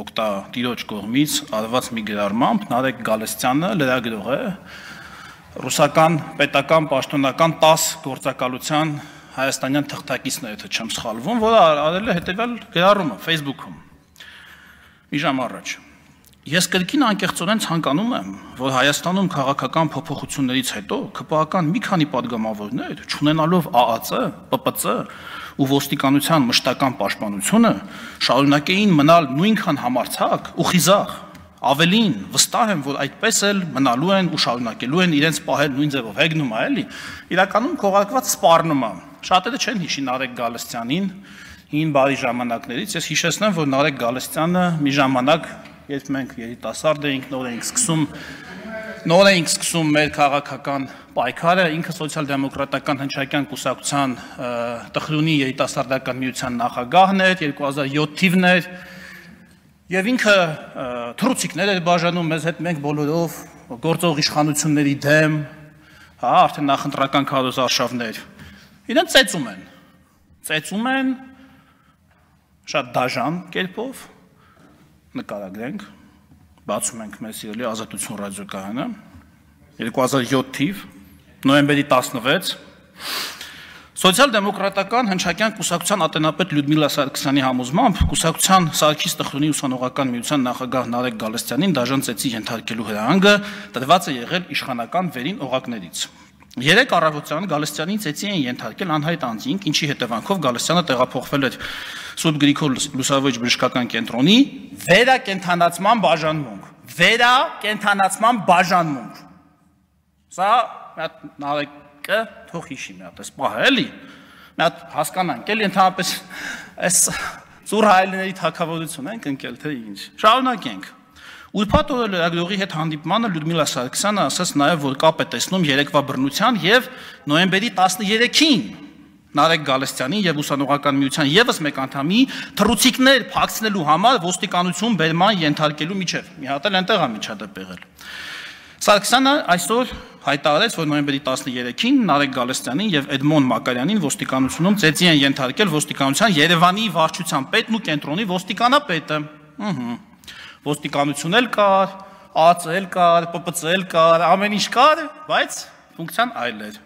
օգտատիրոջ կողմից արված մի գրառմամբ Նարեկ Գալստյանը լրագրող է, ռուսական պետական պաշտոնական 10 գործակալության հայաստանյան թղթակիցն է, եթե չեմ սխալվում, որը արել է հետևյալ գրառումը Facebook-ում։ Մի ժամ առաջ։ Ես կրկին անկեղծորեն ցանկանում եմ, որ Հայաստանում քաղաքական փոփոխություններից հետո ԿՊԱ-կան մի քանի падգամավորներ, չունենալով ԱԱԾ, ՊՊՑ ու ոստիկանության մշտական պաշտպանությունը, շարունակեին մնալ նույնքան համարձակ ու խիզախ։ Ավելին, վստահ եմ, որ այդպես էլ մնալու են ու շարունակելու են իրենց պահել նույն ձևով հեգնում է, էլի։ Իրականում քողարկված սպառնում է։ Շատերը չեն հիշի Նարեկ Գալստյանին հին բարի ժամանակներից։ Ես հիշեցնեմ, որ Նարեկ Գալստյանը մի ժամանակ, երբ մենք երիտասարդ էինք, նոր էինք սկսում նոր էինք սկսում մեր քաղաքական պայքարը, ինքը սոցիալ-դեմոկրատական հնչակյան կուսակցության Տխրունի երիտասարդական միության նախագահն էր, 2007 թիվն էր, եւ ինքը թռուցիկներ էր բաժանում մեզ հետ, մենք բոլորով գործող իշխանությունների դեմ, հա, արդեն նախընտրական քարոզարշավներ, իրեն ծեծում են շատ դաժան կերպով, նկարագրենք, բացում ենք մեր սիրելի Ազատություն ռադիոկայանը, 2007 թիվ, նոյեմբերի 16, Սոցիալ-դեմոկրատական հնչակյան կուսակցության ատենապետ Լյուդմիլա Սարգսյանի համոզմամբ կուսակցության Սարգիս Տխրունի ուսանողական միության նախագահ Նարեկ Գալստյանին դաժան ծեծի ենթարկելու հրահանգը տրված է եղել իշխանական վերին օղակներից։ 3 առավոտյան Գալստյանին ծեծի են ենթարկել անհայտ անձինք, ինչի հետևանքով Գալստյանը տեղափոխվել էր Սուրբ Գրիգոր Լուսավորիչ բժշկական կենտրոնի վերակենդանացման բաժանմունք։ Սա Նարեկը թող հիշի մի հատ, էս պահը էլի, մի հատ հասկանանք, էլի ընդհանրապես այս ծուռ հայելիների թագավորություն ենք ընկել, թե ինչ։ Շարունակենք։ Ուրբաթ օրը լրագրողի հետ հանդիպմանը Լյուդմիլա Սարգսյանը ասաց նաև, որ կապ է տեսնում երեկվա բռնության եւ նոյեմբերի 13-ին Նարեկ Գալստյանի եւ ուսանողական միության եւս մեկ անդամի թռուցիկներ փակցնելու համար ոստիկանություն բերման ենթարկելու միջև։ Մի հատ էլ այնտեղ է միջադեպ եղել։ Սարգսյանը այսօր հայտարարեց, որ նոյեմբերի 13-ին Նարեկ Գալստյանին եւ Էդմոն Մակարյանին ոստիկանությունում ծեծի են ենթարկել ոստիկանության Երևանի վարչության պետն ու կենտրոնի ոստիկանապետը։ Ոստիկանություն էլ կար, ԱԾ էլ կար, ՊՊՑ էլ կար, ամեն ինչ կար, բայց ֆունկցիան այլ էր։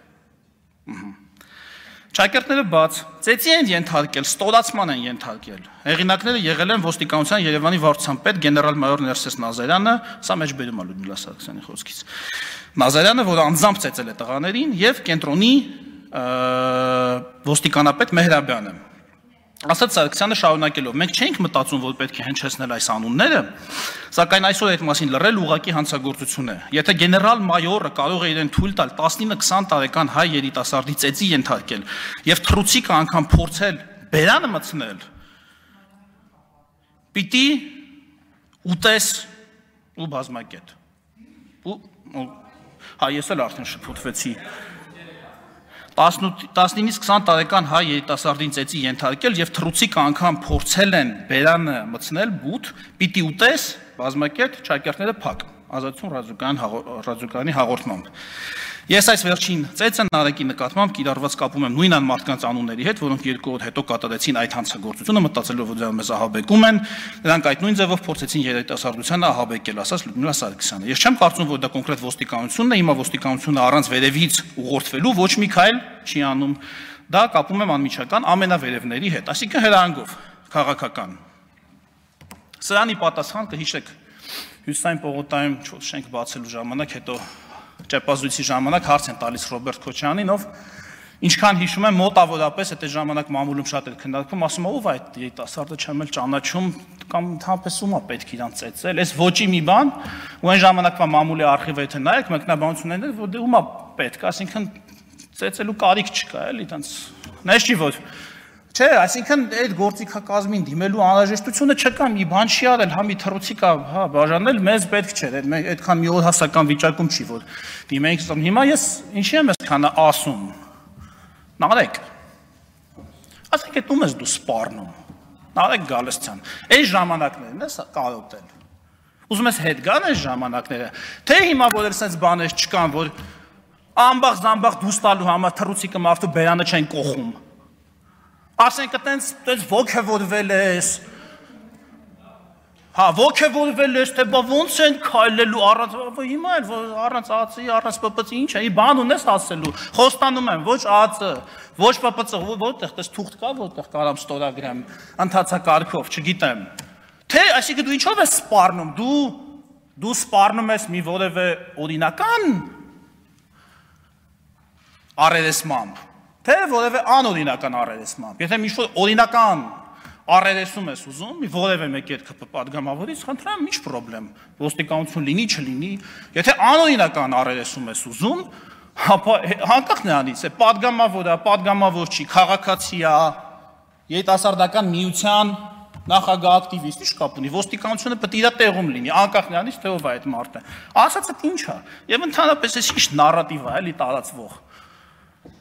Ճակերտները բաց, ծեծի են ենթարկել, ստորացման են ենթարկել։ Հեղինակները եղել են ոստիկանության Երևանի վարչության պետ գեներալ-մայոր Ներսես Նազարյանը, սա մեջբերում է Լյուդմիլա Սարգսյանի խոսքից։ Նազարյանը, որը անձամբ ծեծել է տղաներին, եւ կենտրոնի ոստիկանապետ Մեհրաբյանը։ Ասաց Սարգսյանը շարունակելով, մենք չենք մտածում, որ պետք է հնչեցնել այս անունները, սակայն այսօր այդ մասին լռել ուղղակի հանցագործություն է։ Եթե գեներալ-մայորը կարող է իրեն թույլ տալ 19-20 տարեկան հայ երիտասարդի ծեծի ենթարկել եւ թռուցիկը անգամ փորձել բերանը մտցնել, պիտի ուտես ու բազմակետ։ Հա, ես էլ արդեն շփոթվեցի։ 19-ից 20 տարեկան հայ երիտասարդին ծեծի ենթարկել եւ թռուցիկը անգամ փորձել են բերանը մտցնել բութ, պիտի ուտես, բազմակետ, ճակերտները փակ։ Ազատություն ռադիոկայանի հաղորդմամբ։ Ես այս վերջին ծեծը Նարեկի նկատմամբ կիրառված կապում եմ նույն անմարդկանց անունների հետ, որոնք 2 օր հետո կատարեցին այդ հանցագործությունը, մտածելով, որ դրանով մեզ ահաբեկում են, նրանք այդ նույն ձևով փորձեցին երիտասարդությանը ահաբեկել, ասաց Լյուդմիլա Սարգսյանը։ Ես չեմ կարծում, որ դա կոնկրետ ոստիկանությունն է, հիմա ոստիկանությունը առանց վերևից ուղղորդվելու ոչ մի քայլ չի անում։ Դա կապում եմ անմիջական ամենավերևների հետ, այսինքն հրահանգով, քաղաքական։ Սրանի պատասխան կհիշեք Հյուսիսային պողոտայում շենք բացելու ժամանակ, հետո ճեպազույցի ժամանակ հարց են տալիս Ռոբերտ Քոչյանին, ով ինչքան հիշում եմ մոտավորապես այդ ժամանակ մամուլում շատ էր քննարկվում, ասում ով այդ երիտասարդը չեմ էլ ճանաչում կամ ընդհանրապես ում է պետք իրան ծեծել, այս ոչի մի բան, ու այն ժամանակվա մամուլի արխիվը եթե նայեք, մեկնաբանություններն են, որ դե ում է պետք, այսինքն ծեծելու կարիք չկա, էլի, այտենց նես չի որ Չէ, այսինքն այդ գործիքակազմին դիմելու անհրաժեշտությունը չկա, մի բան չի արել, հա մի թռուցիկա, հա բաժանել մեզ պետք չէ, այդքան մի օր հասական վիճակում չի, որ դիմենք, հիմա ես ինչի եմ այսքան ասում։ Նարեկ։ Ասենք այդ ում ես դու սպառնում։ Նարեկ Գալստյան։ Այս ժամանակներն ես կարոտել։ Ուզում ես հետ գան այս ժամանակները, թե հիմա որ այսպես բաներ չկան, որ ամբախ-զամբախ դուրս տալու համար թռուցիկը մարդու բերանը չեն կողում։ Ասենք այտենց ոգևորվել ես, հա ոգևորվել ես, թե բա ոնց են քայլելու առանց, հիմա էլ առանց ԱԾ-ի, առանց ՊՊՑ-ի, ինչ է, բան ունես ասելու, խոստանում եմ, ոչ ԱԾ, ոչ ՊՊՑ, որտեղ տես թուղթ կա, որտեղ կարամ ստորագրեմ, ընթացակարգով, չգիտեմ, թե այսինքն դու ինչով ես սպառնում, դու սպառնում ես մի որևէ օրինական առերեսմամբ, թե որևէ անօրինական առերեսմամբ, եթե ինչ-որ օրինական առերեսում ես ուզում, որևէ մեկի հետ ԿՊ պատգամավորից, խնդրեմ, ինչ պրոբլեմ, ոստիկանություն լինի, չլինի, եթե անօրինական առերեսում ես ուզում, ապա հանկարծ նրանից է պատգամավոր չի, քաղաքացի է, երիտասարդական միության նախագահ ակտիվիստ, ի՞նչ կապ ունի, ոստիկանությունը պետք է իր տեղում լինի, անկախ նրանից թե ով է այդ մարդը։ Ասածը ինչ է։ Եվ ընդհանրապես այս ինչ նարատիվ է, էլի տարածվող։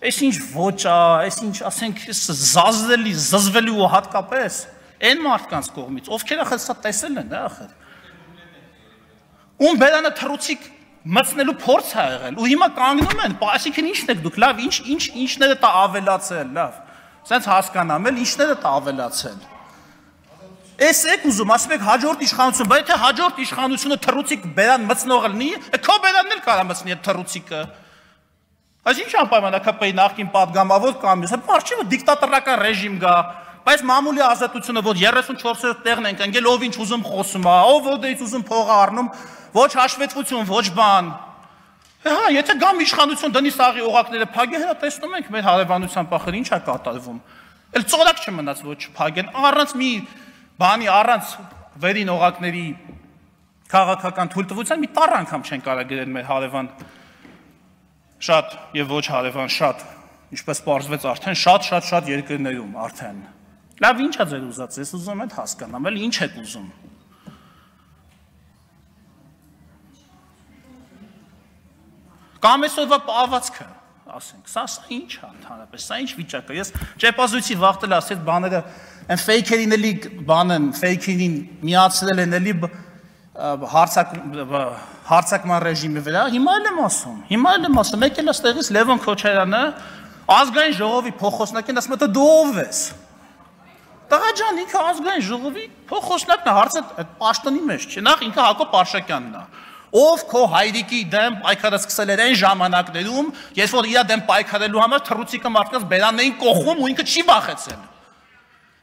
Այս ինչ ոչ է, այս ինչ, ասենք, զազվելի, զզվելի ու հատկապես այն մարդկանց կողմից, ովքեր ախր սա տեսել են, ախր։ Ում բերանը թռուցիկ մտցնելու փորձ է եղել, ու հիմա կանգնում են, այսինքն ի՞նչն եք դուք, լավ, ինչները տա ավելացել, լավ։ Սենց հասկանամ էլ, ինչները տա ավելացել։ Էս եք ուզում, ասում եք հաջորդ իշխանություն, բայց եթե հաջորդ իշխանությունը թռուցիկ բերան մտցնող լինի, քո բերանն էլ կարա մտցնի այդ թռուցիկը։ Այս ինչ անպայման է ԿՊ-ի նախկին падգամավոր կամ ես, մարդ դիկտատորական ռեժիմ գա, բայց մամուլի ազատությունը, որ 34-րդ տեղն ենք ընկել, ով ինչ ուզում խոսում է, ով ոդից ուզում փող առնում, ոչ հաշվետվություն, ոչ բան։ Հա, եթե գամ իշխանություն դնի սաղի օղակները փագի, հա տեսնում ենք մեր հարևանության փախերը ինչ է կատարվում։ Էլ ծորակ չմնաց ոչ փագեն, առանց մի բանի, առանց վերին օղակների քաղաքական թույլտվության մի տառ անգամ չեն կարող գրել մեր հարևան շատ եւ ոչ հարևան շատ, ինչպես պարզվեց արդեն շատ երկրներում արդեն։ Լավ, ի՞նչ է ձեր ուզած, ես ուզում եմ հասկանամ, էլ ինչ եք ուզում։ Կամ այսօրվա պահվածքը, ասենք, սա ինչ է ընդհանրապես, սա ինչ վիճակ է։ Ես ճեպազույցի վախտել ասեց բաները, այն ֆեյքերին էլի բանն, ֆեյքերին միացրել են էլի հարցակման ռեժիմի վրա, հիմա էլ եմ ասում, եկել է ստեղից Լևոն Քոչարյանը, ազգային ժողովի փոխոսնակին ասում է, դե դու ով ես։ Տղա ջան, ինքը ազգային ժողովի փոխոսնակն է, հարցը պաշտոնի մեջ չէ, նախ ինքը Հակոբ Արշակյանն է։ Ով քո հայրիկի դեմ պայքարը սկսել էր այն ժամանակներում, երբ որ իր դեմ պայքարելու համար թռուցիկը մարդկանց բերանն էին կողում ու ինքը չի վախեցել։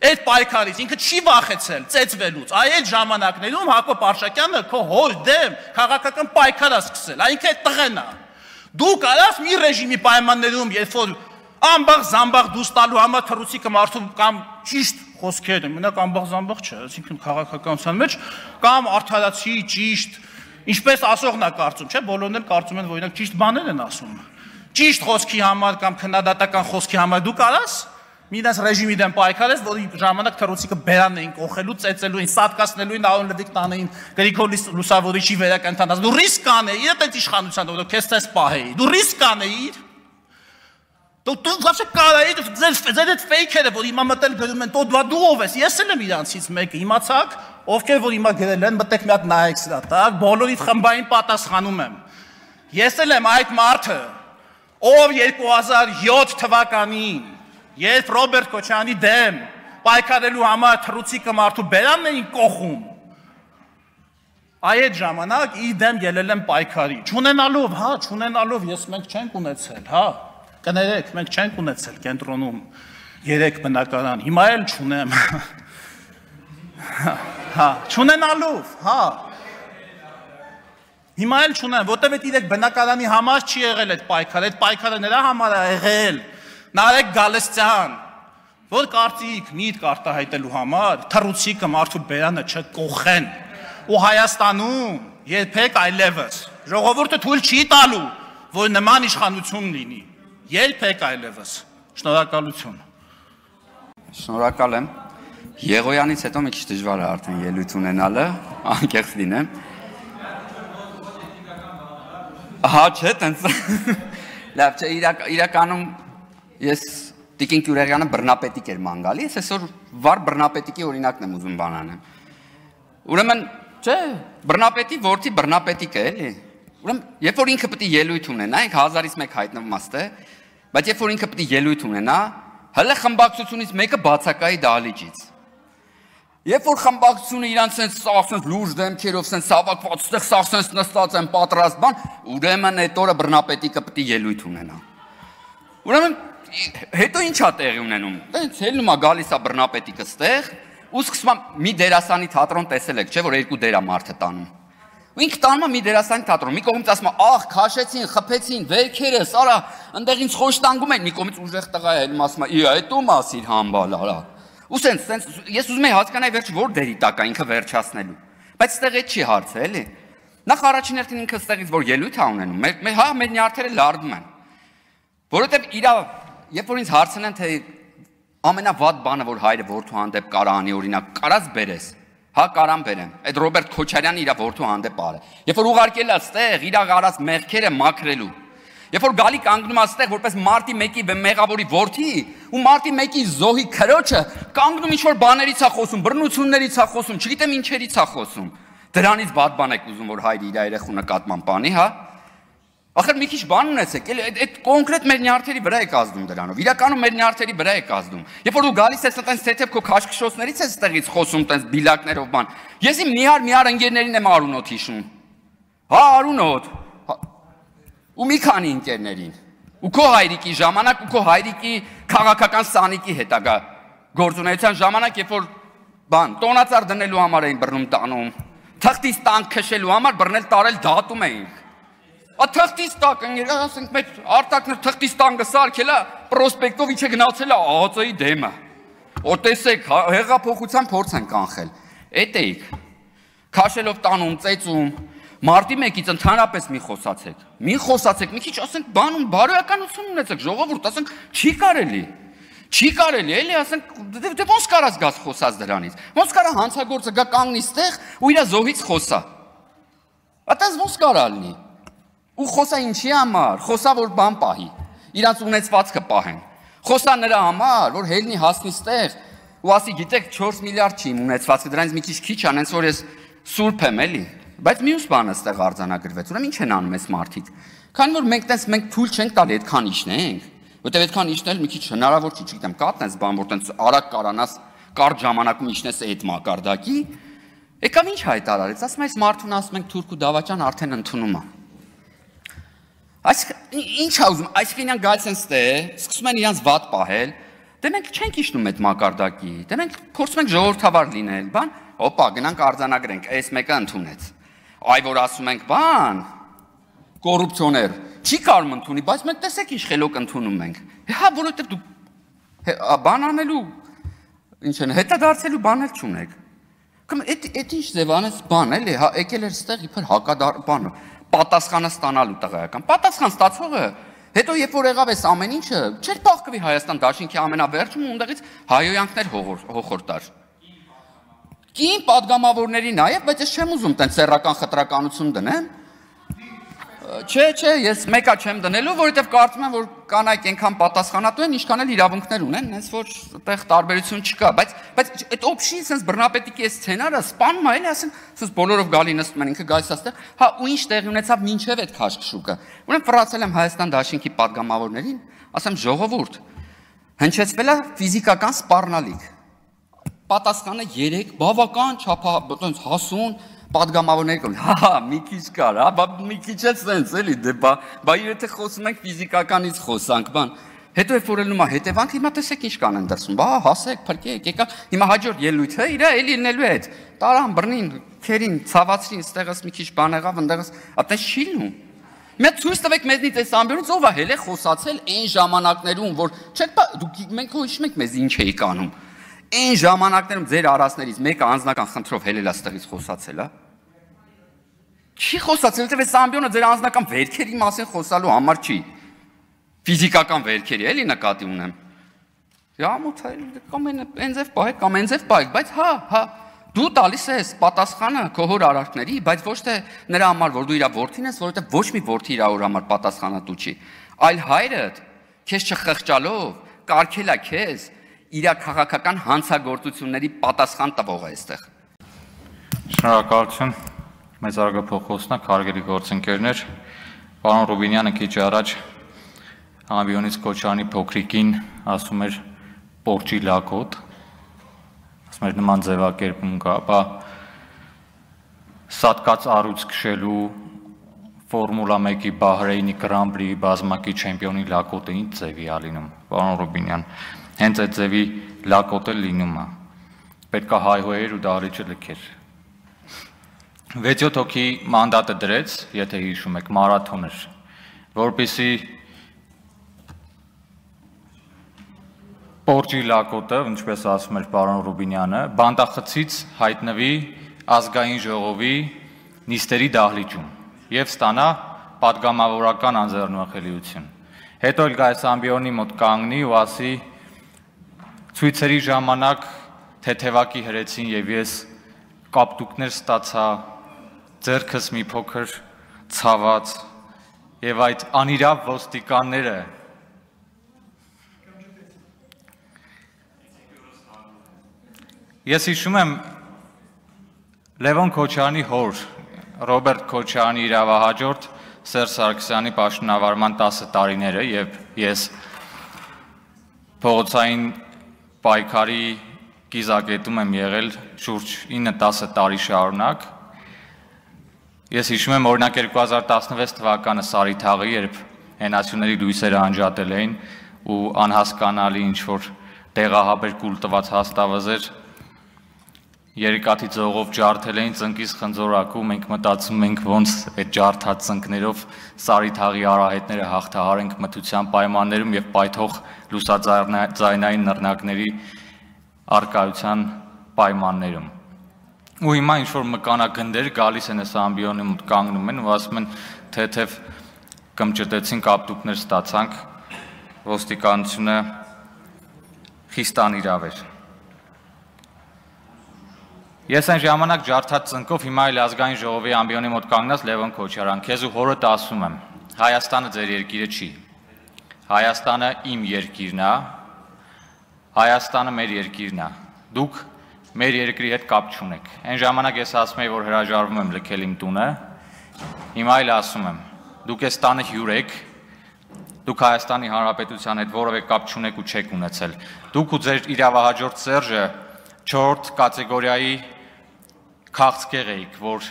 Այդ պայքարից ինքը չի վախեցել ծեծվելուց։ Այդ ժամանակներում Հակոբ Արշակյանը քո հոր դեմ քաղաքական պայքար է սկսել, այնքը այդ տղեն է։ Դու կարաս մի ռեժիմի պայմաններում, երբ որ ամբաղ զամբաղ դուս տալու համար թռուցիկը մարդու կամ ճիշտ խոսքեր են, մենակ ամբաղ զամբաղ չէ, այսինքն քաղաքականության մեջ կամ արդարացի ճիշտ Ինչպես ասողն է կարծում, չէ, բոլորն էլ կարծում են, որ օրինակ ճիշտ բաներ են ասում։ Ճիշտ խոսքի համար կամ քննադատական խոսքի համար դու կարաս մի դաս ռեժիմի դեմ պայքարես, որի ժամանակ թռուցիկը բերանն էին կողելու, ծեծելու էին, սատկացնելու էին, Արոն Լևիկ տանեին Գրիգոր Լուսավորիչի վերակենդանած։ Դու ռիսկ կանեիր այդ իշխանության, որ քեզ ցես պահեի։ Դու ռիսկ կանեիր։ Դու вообще կարայի ձեր այդ ֆեյքերը, որ հիմա մտել գրում են, դու ով ես։ Ես էլ եմ իրանցից մեկը, իմացաք, ովքեր որ հիմա գրել են, մտեք մի հատ նայեք սրա, տակ, բոլորիդ խմբային պատասխանում եմ։ Ես էլ եմ այդ մարդը, ով 2007 թվականին, երբ Ռոբերտ Քոչարյանի դեմ պայքարելու համար թռուցիկը մարդու բերանն էին կողում, այդ ժամանակ իր դեմ ելել եմ պայքարի։ Չունենալով, ես մենք չենք ունեցել, հա։ Կներեք, մենք չենք ունեցել կենտրոնում 3 բնակարան, հիմա էլ չունեմ։ Հա, չունենալով, հա։ Հիմա էլ չունեմ, որտեվ այդ 3 բնակարանի համար չի եղել այդ պայքարը նրա համար է եղել։ Նարեկ Գալստյան, որ կարծիք միտք արտահայտելու համար թռուցիկը մարդու բերանը չկողեն։ Ու Հայաստանում երբեք այլևս ժողովուրդը թույլ չի տալու, որ նման իշխանություն լինի։ Երբեք այլևս։ Շնորհակալություն։ Շնորհակալ եմ։ Եղոյանից հետո մի քիչ դժվար է արդեն ելույթ ունենալը, անկեղծ լինեմ։ Հա, չէ, տենց։ Լավ, չէ, իրականում ես Տիկին Կյուրեղյանը բռնապետիկ էր ման գալի, ես այսօր վառ բռնապետիկի օրինակն եմ ուզում բանանեմ։ Ուրեմն, չէ, բռնապետի որդի բռնապետիկ է, էլի։ Ուրեմն, երբ որ ինքը պետք է ելույթ ունենա, ինքը 1000-ից 1 հայտնվմաստ է, բայց երբ որ ինքը պետք է ելույթ ունենա, հələ խմբակցությունից մեկը բացակայի դահլիճից։ Երբ որ խմբակցությունը իրանց սենց լուրջ դեմքերով սենց հավաքված, այդտեղ սենց նստած են պատրաստ բան, ուրեմն այդ օրը բռնապետիկը պետք է ելույթ ունենա։ Ուրեմն հետո ինչ է տեղի ունենում։ Տենց ելնում է գալիս է բռնապետիկը ստեղ, ու սկսում է մի դերասանի թատրոն տեսել եք, չէ՞ որ 2 դեր է մարդը տանում։ Ու ինքը տանում է մի դերասանի թատրոն, մի կողմից ասում է, ախ, քաշեցին, խփեցին, վերքերս, արա, այնտեղ ինձ խոշտանգում են, մի կողմից ուժեղ տղա է, ելնում ասում է, «Այդ ո՞ւմ ասիր համբալ, արա»։ Ու սենց ես ուզում եմ հասկանալ վերջ որ դերի տակ է ինքը վերջացնելու։ Բայց այդտեղ այդ չի հարցը, էլի։ Նախ առաջին հերթին ինքը այդտեղից որ ելույթ է ունենում, մեր նյարդերը լարվում են։ Որովհետև երբ որ ինձ հարցնեն թե Ամենավատ բանը, որ հայրը որդու հանդեպ կարա անի, օրինակ, կարած բերես, հա կարան բերեմ։ Այդ Ռոբերտ Քոչարյանը իր որդու հանդեպ արը։ Երբ որ ուղարկել է ստեղ իր արած մեղքերը մաքրելու։ Երբ որ գալի կանգնում է ստեղ որպես մարտի 1-ի մեղավորի որդի, ու մարտի 1-ի զոհի քրոջը կանգնում ինչ որ բաներից է խոսում, բռնություններից է խոսում, չգիտեմ ինչերից է խոսում։ Դրանից բադ բան եք ուզում որ հայրը իր երեխու նկատմամբ բանի, հա։ Ախր մի քիչ բան ունեցեք, այդ կոնկրետ մեր նյարդերի վրա եք ազդում դրանով։ Իրականում մեր նյարդերի վրա եք ազդում։ Երբ որ դու գալիս ես այտենց թեթև քո քաշքշոցներից ես ստեղից խոսում այտենց բիլակներով բան։ Ես իմ միար ընկերներին եմ Արունոտ հիշում։ Հա, Արունոտ։ Ու մի քանի ընկերներին։ Ու քո հայրիկի ժամանակ ու քո հայրիկի քաղաքական սանիկի հետագա գործունեության ժամանակ, երբ որ բան տոնածառ դնելու համար էին բռնում տանում, թղթից տանկ քշելու համար բռնել տարել դատում էին։ Թղթից տակ, ասենք մեր արտակն թղթից տանկը սարքել է, պրոսպեկտով իջե գնացել է ԱԱԾ-ի դեմը։ Որ տեսեք, հեղափոխության փորձ են կանխել։ Էդ էիք։ Քաշելով տանում, ծեծում, մարտի 1-ից ընդհանրապես մի խոսացեք, մի քիչ ասենք բանում բարոյականություն ունեցեք, ժողովուրդ, ասենք չի կարելի։ Չի կարելի, էլի, ասենք, դե ոնց կարաս գաս խոսած դրանից։ Ոնց կարա հանցագործը գա կանգնի ստեղ ու իր զոհից խոսա։ Այդպես ոնց կարա լինի։ Ու խոսա ինչի համար, խոսա որ բան պահի, իրանց ունեցվածքը պահեն, խոսա նրա համար, որ հելնի հասնի ստեղ, ու ասի գիտեք 4 միլիարդ չի իմ ունեցվածքը, դրանից մի քիչ քիչ անենց որ ես սուրբ եմ էլի, բայց մյուս բանը ստեղ արձանագրվեց, ուրեմն ինչ են անում այս մարդիկ, քանի որ մենք թույլ չենք տալի այդքան իջնենք, որտեղ այդքան իջնել մի քիչ հնարավոր չի, չգիտեմ, կատնես բան, որ տենց արագ կարանաս կարճ ժամանակում իջնես այդ մակարդակի, եկավ ինչ հայտարարեց, ասում այս մարդուն ասում ենք Թուրք ու Դավաճան արդեն ընդունում է։ Այս ինչ է ուզում, այսինքն իրենք գալիս են ստեղ, սկսում են իրանց վատ պահել, դե մենք չենք իջնում այդ մակարդակի, դե մենք փորձում ենք ժողովրդավար լինել, բան, օպա, գնանք արձանագրենք, այս մեկը ընդունեց։ Այ որ ասում ենք, բան, կոռուպցիոներ, չի կարում ընդունի, բայց մենք տեսեք ինչ խելոք ընդունում ենք։ Հա, որովհետև դու բան անելու, ինչ են, հետադարձելու բան էլ չունեք։ Կամ այդ ինչ ձևանես բան էլի, հա, եկել էր ստեղ իբր հակադար բանը պատասխանը ստանալու տղայական։ Պատասխան ստացողը, հետո երբ որ եղավ այս ամեն ինչը, չէր փախկվի Հայաստան Դաշինքի ամենավերջում ու ունդեղից հայոյանքներ հոխորտար։ Կին падգամավորների նաև, բայց ես չեմ ուզում տենց սեռական խտրականություն դնեմ։ Չէ, ես մեկա չեմ դնելու, որովհետև կարծում եմ, որ կանայք այնքան պատասխանատու են, ինչքան էլ իրավունքներ ունեն, հենց որ այդտեղ տարբերություն չկա, բայց այդ օբշի sense բռնապետիկի այս սցենարը սպանում է, էլի ասեն, sense բոլորով գալի նստում են, ինքը գալիս աստեղ, հա ու ինչ տեղի ունեցավ մինչև այդ քաշքշուկը։ Ուրեմն ֆրացել եմ Հայաստան Դաշինքի падգամավորներին, ասեմ ժողովուրդ, հնչեցվել է ֆիզիկական սպառնալիք։ Պատասխանը 3 բավական չափ հասուն падգամավորների կողմից, հա, մի քիչ կար, հա, մի քիչ է սենց էլի, դե բա եթե խոսում ենք ֆիզիկականից խոսանք, բան, հետո երբ որ ելնում է հետևանք, հիմա տեսեք ինչ կանեն դրսում, բա հասեք, փրկեք, եկա, հիմա հաջորդ ելույթը իր էլի լինելու է, տարան բռնին, քերին, ցավացրին, ստեղս մի քիչ բան եղավ, ընդեղս, այդպես չի լինում։ Մի ցույց տվեք մեզնից այս ամբիոնից ով է հել է խոսացել այն ժամանակներում, որ չեք, դուք մենք հիշում եք մեզ ինչ էիք անում։ Այն ժամանակներում ձեր արածներից մեկը անձնական խնդրով հելել է ստեղից խոսացել, հա։ Չի խոսացել, թե այս ամբիոնը ձեր անձնական վերքերի մասին խոսալու համար չի։ Ֆիզիկական վերքերի էլի նկատի ունեմ։ Յամոթ է, կամ այնձև պահեք, կամ այնձև պահեք, բայց հա, դու տալիս ես պատասխանը քո հոր արարքների, բայց ոչ թե նրա համար, որ դու իր որդին ես, որովհետև ոչ մի որդի իր հոր համար պատասխանատու չի, այլ հայրդ քեզ չխղճալով կարգել է քեզ իր քաղաքական հանցագործությունների պատասխան տվող է այստեղ։ Շնորհակալություն, մեծ արգափոխոսնակ, հարգելի գործընկերներ, պարոն Ռուբինյանը քիչ առաջ ամբիոնից Քոչարյանի փոքրիկին ասում էր պորճի լակոտ, ասում էր նման ձևակերպում կա, բա սատկած առույց քշելու Ֆորմուլա 1-ի Բահրեյնի Grand Prix բազմակի չեմպիոնի լակոտը ինչ ձևի է լինում, պարոն Ռուբինյան, հենց այդ ձևի լակոտը լինում է, պետք է հայհոյեր ու դահլիճը լքեր։ 6-7 հոգի մանդատը դրեց, եթե հիշում եք, մարաթոն էր, որպեսզի պորճի լակոտը, ինչպես ասում էր պարոն Ռուբինյանը, բանդախցից հայտնվի ազգային ժողովի նիստերի դահլիճում եւ ստանա պատգամավորական անձեռնախելիություն։ Հետո էլ գա այս ամբիոնի մոտ կանգնի ու ասի Ցույցերի ժամանակ թեթևակի հրեցին եւ ես կապտուկներ ստացա, ձեռքս մի փոքր ցաված եւ այդ անիրավ ոստիկանները Ես հիշում եմ Լևոն Քոչարյանի հոր Ռոբերտ Քոչարյանի իրավահաջորդ Սերժ Սարգսյանի պաշտոնավարման 10 տարիները եւ ես փողոցային պայքարի կիզակետում եմ եղել շուրջ 9-10 տարի շարունակ Ես հիշում եմ օրինակ 2016 թվականը Սարիթաղի երբ հենասյուների լույսերը անջատել էին ու անհասկանալի ինչ որ տեղահաբեր կուլ տված հաստավազեր Երիկաթի ձողով ջարդել էին ծնկից խնձորակու, մենք մտածում ենք ոնց այդ ջարդած ծնկներով Սարիթաղի արահետները հաղթահարենք մթության պայմաններում եւ պայթող լուսաձայնային նռնակների արկայության պայմաններում։ Ու հիմա ինչ որ մկանակնդեր գալիս են այս ամբիոնի մոտ կանգնում են ու ասում են թեթև կմճտեցին կապտուկներ ստացանք, ոստիկանությունը խիստ անիրավ էր։ Ես այն ժամանակ ջարդած ծնկով հիմա էլ ազգային ժողովի ամբիոնի մոտ կանգնած Լևոն Քոչարյան, քեզ ու հորդ ասում եմ, Հայաստանը ձեր երկիրը չի։ Հայաստանը իմ երկիրն է, Հայաստանը մեր երկիրն է։ Դուք մեր երկրի հետ կապ չունեք։ Այն ժամանակ ես ասում եի, որ հրաժարվում եմ լքել իմ տունը, հիմա էլ ասում եմ, դուք այս տանը հյուր եք, դուք Հայաստանի Հանրապետության հետ որևէ կապ չունեք ու չեք ունեցել։ Դուք ու ձեր իրավահաջորդ Սերժը 4 կատեգորիայի քաղցկեղ էիք, որ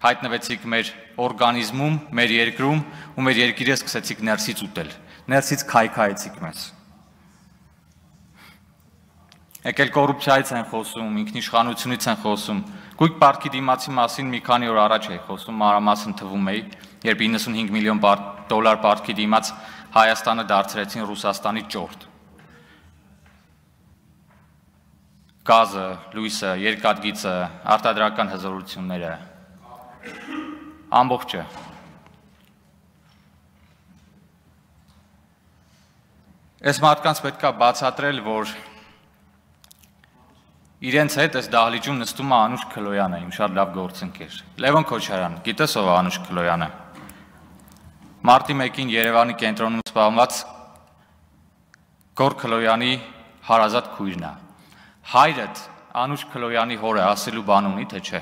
հայտնվեցիք մեր օրգանիզմում, մեր երկրում ու մեր երկիրը սկսեցիք ներսից ուտել, ներսից քայքայեցիք մեզ։ Եկել կոռուպցիայից են խոսում, ինքնիշխանությունից են խոսում, գույք պարտքի դիմացի մասին մի քանի օր առաջ էի խոսում, մանրամասն թվում էի, երբ 95 միլիոն դոլար պարտքի դիմաց Հայաստանը դարձրեցին Ռուսաստանի ճորտ։ Գազը, լույսը, երկաթգիծը, արտադրական հզորությունները, ամբողջը։ Այս մարդկանց պետք է բացատրել, որ իրենց հետ այս դահլիճում նստում է Անուշ Քլոյանը, իմ շատ լավ գործընկեր։ Լևոն Քոչարյան, գիտես ով է Անուշ Քլոյանը։ Մարտի 1-ին Երևանի կենտրոնում սպանված Գոր Քլոյանի հարազատ քույրն է։ Հայրդ Անուշ Քլոյանի հորը ասելու բան ունի, թե չէ։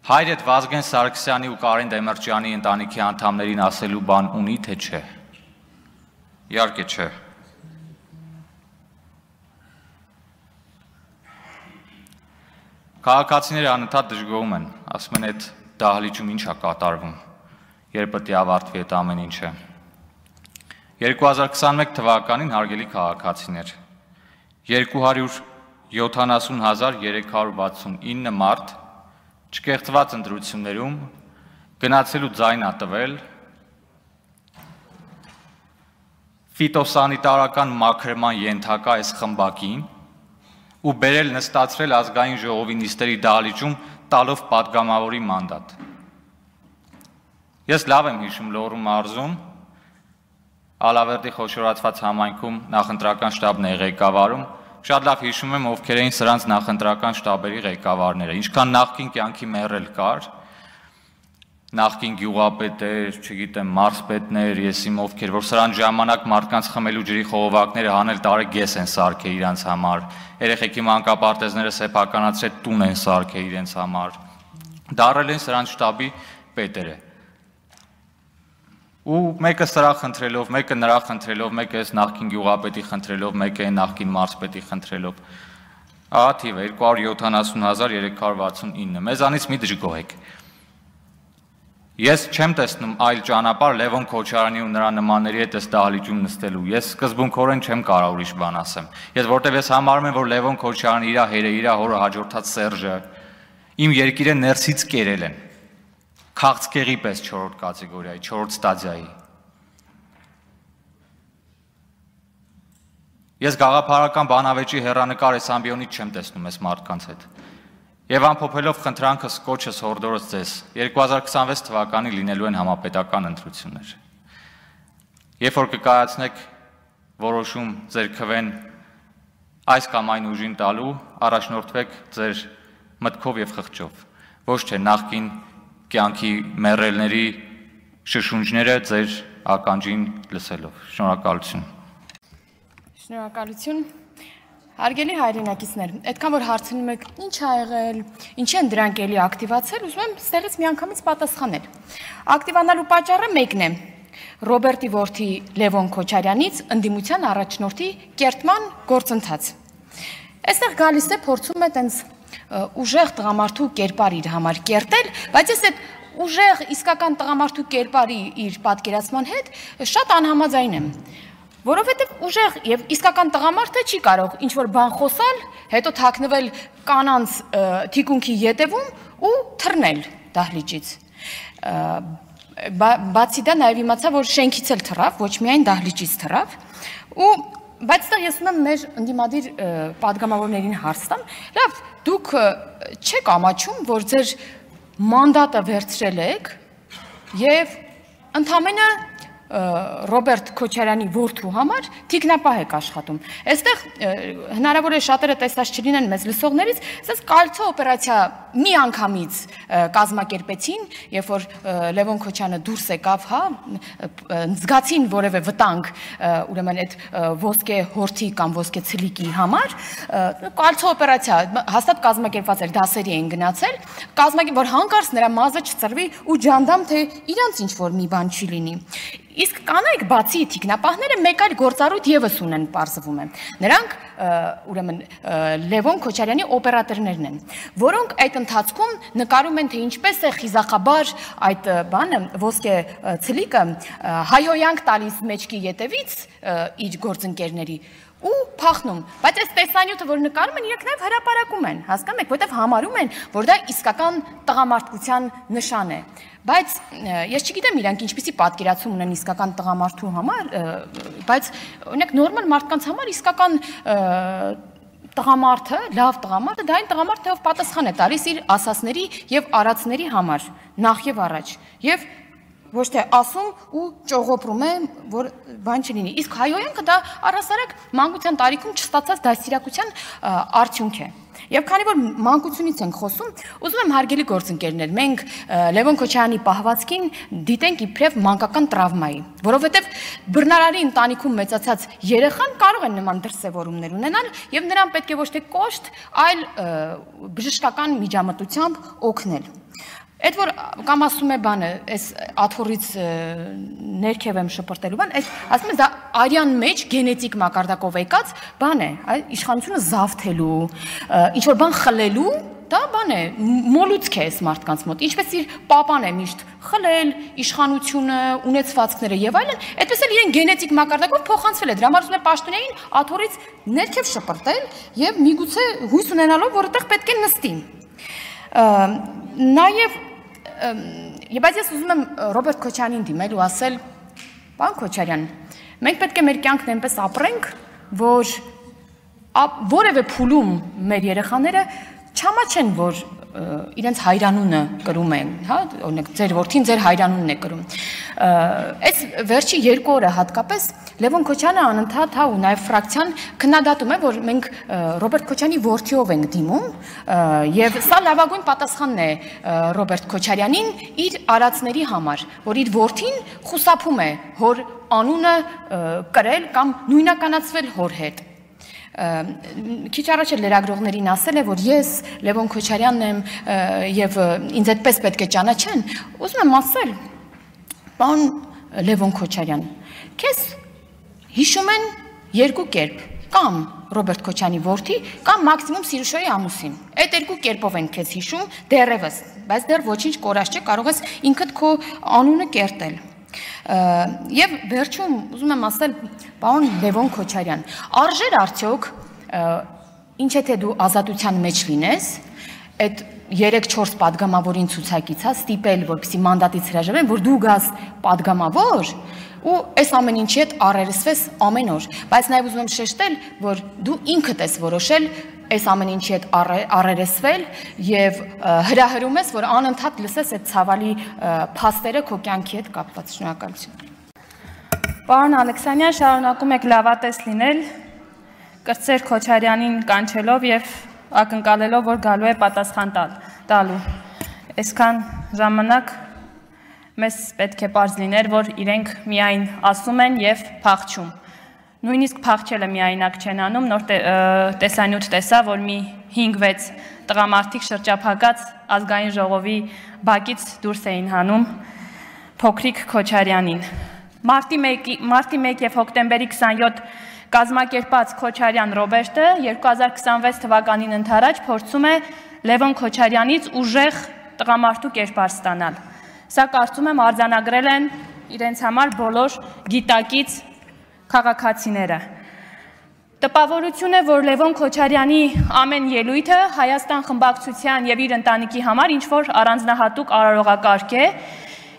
Հայրդ Վազգեն Սարգսյանի ու Կարեն Դեմիրճյանի ընտանիքի անդամներին ասելու բան ունի, թե չէ։ Իհարկե չէ։ Քաղաքացիները անընդհատ դժգոհում են, ասում են այդ դահլիճում ինչ է կատարվում, երբ պետք է ավարտվի այդ ամեն ինչը։ 2021 թվականին հարգելի քաղաքացիներ 270,369 մարդ չկեղծված ընտրություններում գնացելու ձայն է տվել ֆիտոսանիտարական մաքրման ենթակա այս խմբակին ու բերել նստացրել ազգային ժողովի նիստերի դահլիճում տալով պատգամավորի մանդատ։ Ես լավ եմ հիշում Լոռու մարզում Ալավերդի խոշորացված համայնքում նախընտրական շտաբն է ղեկավարում, շատ լավ հիշում եմ ովքեր էին սրանց նախընտրական շտաբերի ղեկավարները, ինչքան նախկին կյանքի մեռել կար, նախկին գյուղապետեր, չգիտեմ, մարզպետներ, ես իմ ովքեր, որ սրանց ժամանակ մարդկանց խմելու ջրի խողովակները հանել տարեգես են սարքել իրանց համար, երեխեքի մանկապարտեզները սեփականացրել տուն են սարքել իրենց համար, դարել են սրանց շտաբի պետերը։ Ու մեկը սրա խնդրելով, մեկը նրա խնդրելով, մեկը այս նախկին գյուղապետի խնդրելով, մեկը այն նախկին մարզպետի խնդրելով։ Ահա թիվը 270,369։ Մեզանից մի դժգոհ եք։ Ես չեմ տեսնում այլ ճանապարհ Լևոն Քոչարյանի ու նրա նմանների հետ այս դահլիճում նստելու։ Ես սկզբունքորեն չեմ կարող ուրիշ բան ասեմ։ Ես որտեվ ես համարում եմ, որ Լևոն Քոչարյանը իր հերը, իր հորը հաջորդած Սերժը իմ երկիրը ներսից կերել են։ Քաղցկեղի պես 4-րդ կատեգորիայի, 4-րդ ստադիայի։ Ես գաղափարական բանավեճի հեռանկար այս ամբիոնից չեմ տեսնում այս մարդկանց հետ։ Եվ ամփոփելով խնդրանքս կոչս հորդորս ձեզ 2026 թվականին լինելու են համապետական ընտրություններ։ Երբ որ կկայացնեք որոշում ձեր քվեն այս կամ այն ուժին տալու, առաջնորդվեք ձեր մտքով եւ խղճով, ոչ թե նախկին կյանքի մեռելների շշունջները ձեր ականջին լսելով։ Շնորհակալություն։ Շնորհակալություն։ Հարգելի հայրենակիցներ, այդքան որ հարցնում եք, ինչ ա եղել, ինչի են դրանք էլի ակտիվացել, ուզում եմ ստեղից միանգամից պատասխանել։ Ակտիվանալու պատճառը մեկն է։ Ռոբերտի որդի Լևոն Քոչարյանից ընդդիմության առաջնորդի կերտման գործընթաց։ Այստեղ գալիս է փորձում է տենց ուժեղ տղամարդու կերպար իր համար կերտել, բայց ես այդ ուժեղ իսկական տղամարդու կերպարի իր պատկերացման հետ շատ անհամաձայն եմ։ Որովհետև ուժեղ եւ իսկական տղամարդը չի կարող ինչ-որ բան խոսալ, հետո թաքնվել կանանց թիկունքի ետևում ու թռնել դահլիճից։ Բացի դա նաև իմացա, որ շենքից էլ թռավ, ոչ միայն դահլիճից թռավ, բայց դա ես ուզում եմ մեր ընդդիմադիր պատգամավորներին հարց տամ, լավ, դուք չեք ամաչում, որ ձեր մանդատը վերցրել եք եւ ընդամենը Ռոբերտ Քոչարյանի որդու համար թիկնապահ եք աշխատում։ Այստեղ հնարավոր է շատերը տեսած չլինեն մեզ լսողներից, ասես կալցո օպերացիա մի անգամից կազմակերպեցին, երբ որ Լևոն Քոչյանը դուրս եկավ, հա, զգացին որևէ վտանգ, ուրեմն այդ ոսկե հորթի կամ ոսկե ցլիկի համար, կալցո օպերացիա հաստատ կազմակերպված էր, դասերի էին գնացել, որ հանկարծ նրա մազը չծրվի ու ջանդամ թե իրանց ինչ որ մի բան չի լինի։ Իսկ կանայք բացի թիկնապահները մեկ այլ գործառույթ եւս ունեն, պարզվում է։ Նրանք ուրեմն Լևոն Քոչարյանի օպերատորներն են, որոնք այդ ընթացքում նկարում են, թե ինչպես է խիզախաբար այդ բանը ոսկե ցլիկը հայհոյանք տալիս մեջքի ետևից իր գործընկերների ու փախնում, բայց այս տեսանյութը, որ նկարում են, իրենք նաև հրապարակում են, հասկանում եք, որտեղ համարում են, որ դա իսկական տղամարդկության նշան է։ Բայց ես չգիտեմ իրանք ինչպիսի պատկերացում ունեն իսկական տղամարդու համար, բայց օրինակ նորմալ մարդկանց համար իսկական տղամարդը, լավ տղամարդը, դա այն տղամարդը, ով պատասխան է տալիս իր ասածների եւ արածների համար, նախ եւ առաջ։ Եվ ոչ թե ասում ու ճողոպրում է, որ բան չլինի։ Իսկ հայհոյանքը դա առհասարակ մանկության տարիքում չստացած դաստիարակության արդյունք է։ Եվ քանի որ մանկությունից ենք խոսում, ուզում եմ հարգելի գործընկերներ, մենք Լևոն Քոչարյանի պահվածքին դիտենք իբրև մանկական տրավմայի, որովհետև բռնարարի ընտանիքում մեծացած երեխան կարող է նման դրսևորումներ ունենալ եւ նրան պետք է ոչ թե կոշտ, այլ բժշկական միջամտությամբ օգնել։ Այդ որ կամ ասում է բանը, այս աթոռից ներքև եմ շպրտելու բան, այս ասում է դա արյան մեջ գենետիկ մակարդակով եկած բան է, իշխանությունը զավթելու, ինչ որ բան խլելու, դա բան է, մոլուցք է այս մարդկանց մոտ, ինչպես իր պապան է միշտ խլել, իշխանությունը, ունեցվածքները եւ այլն, այդպես էլ իրեն գենետիկ մակարդակով փոխանցվել է, դրա համար ուզում է պաշտոնային աթոռից ներքև շպրտել եւ միգուցե հույս ունենալով, որ այդտեղ պետք է նստի։ Նաեւ Բայց ես ուզում եմ Ռոբերտ Քոչարյանին դիմել ու ասել, պարոն Քոչարյան, մենք պետք է մեր կյանքն այնպես ապրենք, որ որևէ փուլում մեր երեխաները չամաչեն, որ իրենց հայրանունը կրում են, հա, օրինակ ձեր որդին ձեր հայրանունն է կրում։ Այս վերջի 2 օրը հատկապես Լևոն Քոչյանը անընդհատ, հա, ու նաև ֆրակցիան քննադատում է, որ մենք Ռոբերտ Քոչյանի որդիով ենք դիմում, եւ սա լավագույն պատասխանն է Ռոբերտ Քոչարյանին իր արածների համար, որ իր որդին խուսափում է հոր անունը կրել կամ նույնականացվել հոր հետ։ Քիչ առաջ էլ լրագրողներին ասել է, որ ես Լևոն Քոչարյանն եմ եւ ինձ այդպես պետք է ճանաչեն, ուզում եմ ասել, պարոն Լևոն Քոչարյան, քեզ հիշում են 2 կերպ, կամ Ռոբերտ Քոչյանի որդի, կամ մաքսիմում Սիրուշոյի ամուսին։ Այդ 2 կերպով են քեզ հիշում դեռևս, բայց դեռ ոչինչ կորած չէ, կարող ես ինքդ քո անունը կերտել։ Եվ վերջում ուզում եմ ասել, պարոն Լևոն Քոչարյան, արժեր արդյոք ինչ է թե դու ազատության մեջ լինես, այդ 3-4 падգամավորին ցուցակից հա ստիպել, որպեսզի մանդատից հրաժարվեն, որ դու գաս падգամավոր ու այս ամեն ինչի հետ առերեսվես ամեն օր, բայց նաև ուզում եմ շեշտել, որ դու ինքդ ես որոշել այս ամեն ինչի հետ առերեսվել եւ հրահրում ես, որ անընդհատ լսես այդ ցավալի փաստերը քո կյանքի հետ կապված։ Շնորհակալություն։ Պարոն Ալեքսանյան, շարունակում եք լավատես լինել, կրտսեր Քոչարյանին կանչելով եւ ակնկալելով, որ գալու է պատասխան տալու։ Այսքան ժամանակ մեզ պետք է պարզ լիներ, որ իրենք միայն ասում են եւ փախչում։ Նույնիսկ փախչելը միայնակ չեն անում, նոր տեսանյութ տեսա, որ մի 5-6 տղամարդիկ շրջափակած ազգային ժողովի բակից դուրս էին հանում փոքրիկ Քոչարյանին։ Մարտի 1 եւ հոկտեմբերի 27 կազմակերպած Քոչարյան Ռոբերտը 2026 թվականին ընթരാճ փորձում է Լևոն Քոչարյանից ուժեղ տղամարդու կերպար ստանալ։ Սա կարծում եմ արձանագրել են իրենց համար բոլոր գիտակից քաղաքացիները։ Տպավորություն է, որ Լևոն Քոչարյանի ամեն ելույթը Հայաստան խմբակցության եւ իր ընտանիքի համար ինչ-որ առանձնահատուկ արարողակարգ է,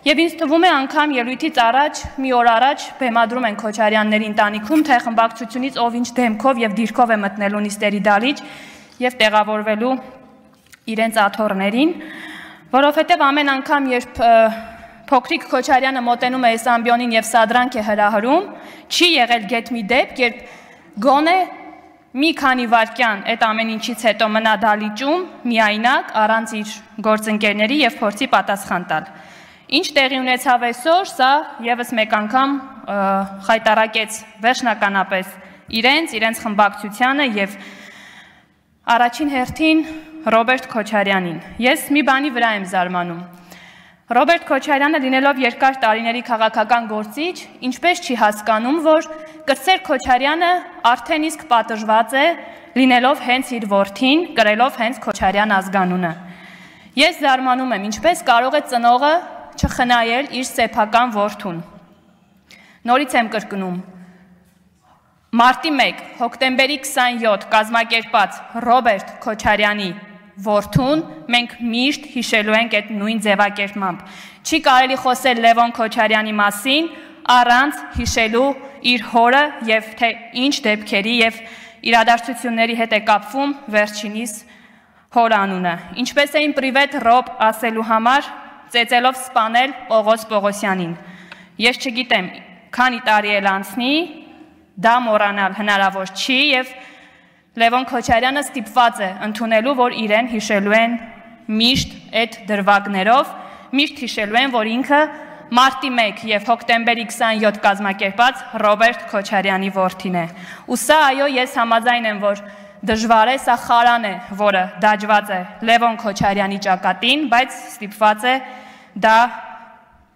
եւ ինձ թվում է անգամ ելույթից առաջ, մի օր առաջ բեմադրում են Քոչարյանների ընտանիքում, թե խմբակցությունից ով ինչ դեմքով եւ դիրքով է մտնելու նիստերի դալիճ եւ տեղավորվելու իրենց աթոռներին, որովհետեւ ամեն անգամ, երբ փոքրիկ Քոչարյանը մոտենում է այս ամբիոնին եւ սադրանք է հրահրում, չի եղել գետ մի դեպք, երբ գոնե մի քանի վայրկյան այդ ամեն ինչից հետո մնա դալիճում, միայնակ, առանց իր գործընկերների եւ փորձի պատասխան տալ։ Ինչ տեղի ունեցավ այսօր, սա եւս մեկ անգամ խայտարակեց վերջնականապես իրենց խմբակցությանը եւ առաջին հերթին Ռոբերտ Քոչարյանին։ Ես մի բանի վրա եմ զարմանում։ Ռոբերտ Քոչարյանը լինելով երկար տարիների քաղաքական գործիչ, ինչպես չի հասկանում, որ կրտսեր Քոչարյանը արդեն իսկ պատժված է, լինելով հենց իր որդին, կրելով հենց Քոչարյան ազգանունը։ Ես զարմանում եմ, ինչպես կարող է ծնողը չխնայել իր սեփական որդուն։ Նորից եմ կրկնում։ Մարտի 1, հոկտեմբերի 27 կազմակերպած Ռոբերտ Քոչարյանի որդուն մենք միշտ հիշելու ենք այդ նույն ձևակերպմամբ։ Չի կարելի խոսել Լևոն Քոչարյանի մասին առանց հիշելու իր հորը եւ թե ինչ դեպքերի եւ իրադարձությունների հետ է կապվում վերջինիս հոր անունը։ Ինչպես էին պրիվետ Ռոբ ասելու համար ծեծելով սպանել Պողոս Պողոսյանին։ Ես չգիտեմ, քանի տարի էլ անցնի, դա մոռանալ հնարավոր չի եւ Լևոն Քոչարյանը ստիպված է ընդունելու, որ իրեն հիշելու են միշտ այդ դրվագներով, միշտ հիշելու են, որ ինքը մարտի 1 եւ հոկտեմբերի 27 կազմակերպած Ռոբերտ Քոչարյանի որդին է։ Ու սա այո, ես համաձայն եմ, որ դժվար է, սա խարան է, որը դաջված է Լևոն Քոչարյանի ճակատին, բայց ստիպված է դա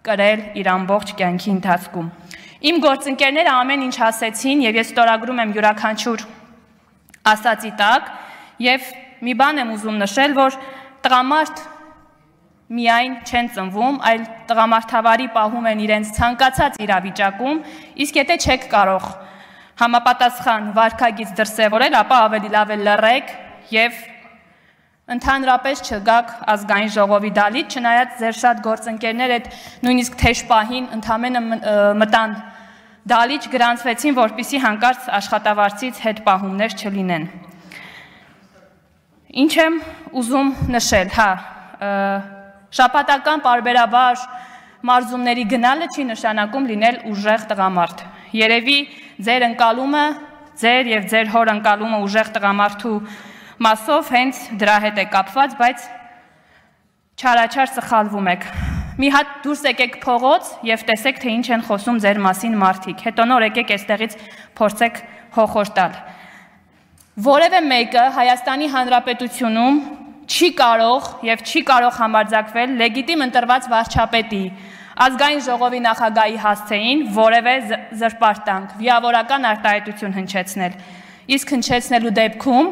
կրել իր ամբողջ կյանքի ընթացքում։ Իմ գործընկերները ամեն ինչ ասեցին եւ ես ստորագրում եմ յուրաքանչյուր ասացի տակ եւ մի բան եմ ուզում նշել, որ տղամարդ միայն չեն ծնվում, այլ տղամարդավարի պահում են իրենց ցանկացած իրավիճակում, իսկ եթե չեք կարող համապատասխան վարքագիծ դրսևորել, ապա ավելի լավ է լռեք եւ ընդհանրապես չգաք ազգային ժողովի դալիճ, չնայած ձեր շատ գործընկերներ այդ նույնիսկ թեժ պահին ընդհանրապես մտան դալիճ գրանցվեցին, որպիսի հանկարծ աշխատավարձից հետ պահումներ չլինեն։ Ինչ եմ ուզում նշել, շաբաթական պարբերաբար մարզումների գնալը չի նշանակում լինել ուժեղ տղամարդ։ Երևի ձեր ընկալումը, ձեր եւ ձեր հոր ընկալումը ուժեղ տղամարդու մասով հենց դրա հետ է կապված, բայց չարաչար սխալվում եք։ Մի հատ դուրս եկեք փողոց եւ տեսեք, թե ինչ են խոսում ձեր մասին մարդիկ։ Հետո նոր եկեք այստեղից փորձեք հոխորտալ։ Որևէ մեկը Հայաստանի Հանրապետությունում չի կարող եւ չի կարող համարձակվել լեգիտիմ ընտրված վարչապետի, ազգային ժողովի նախագահի հասցեին որևէ զրպարտանք, վիավորական արտահայտություն հնչեցնել։ Իսկ հնչեցնելու դեպքում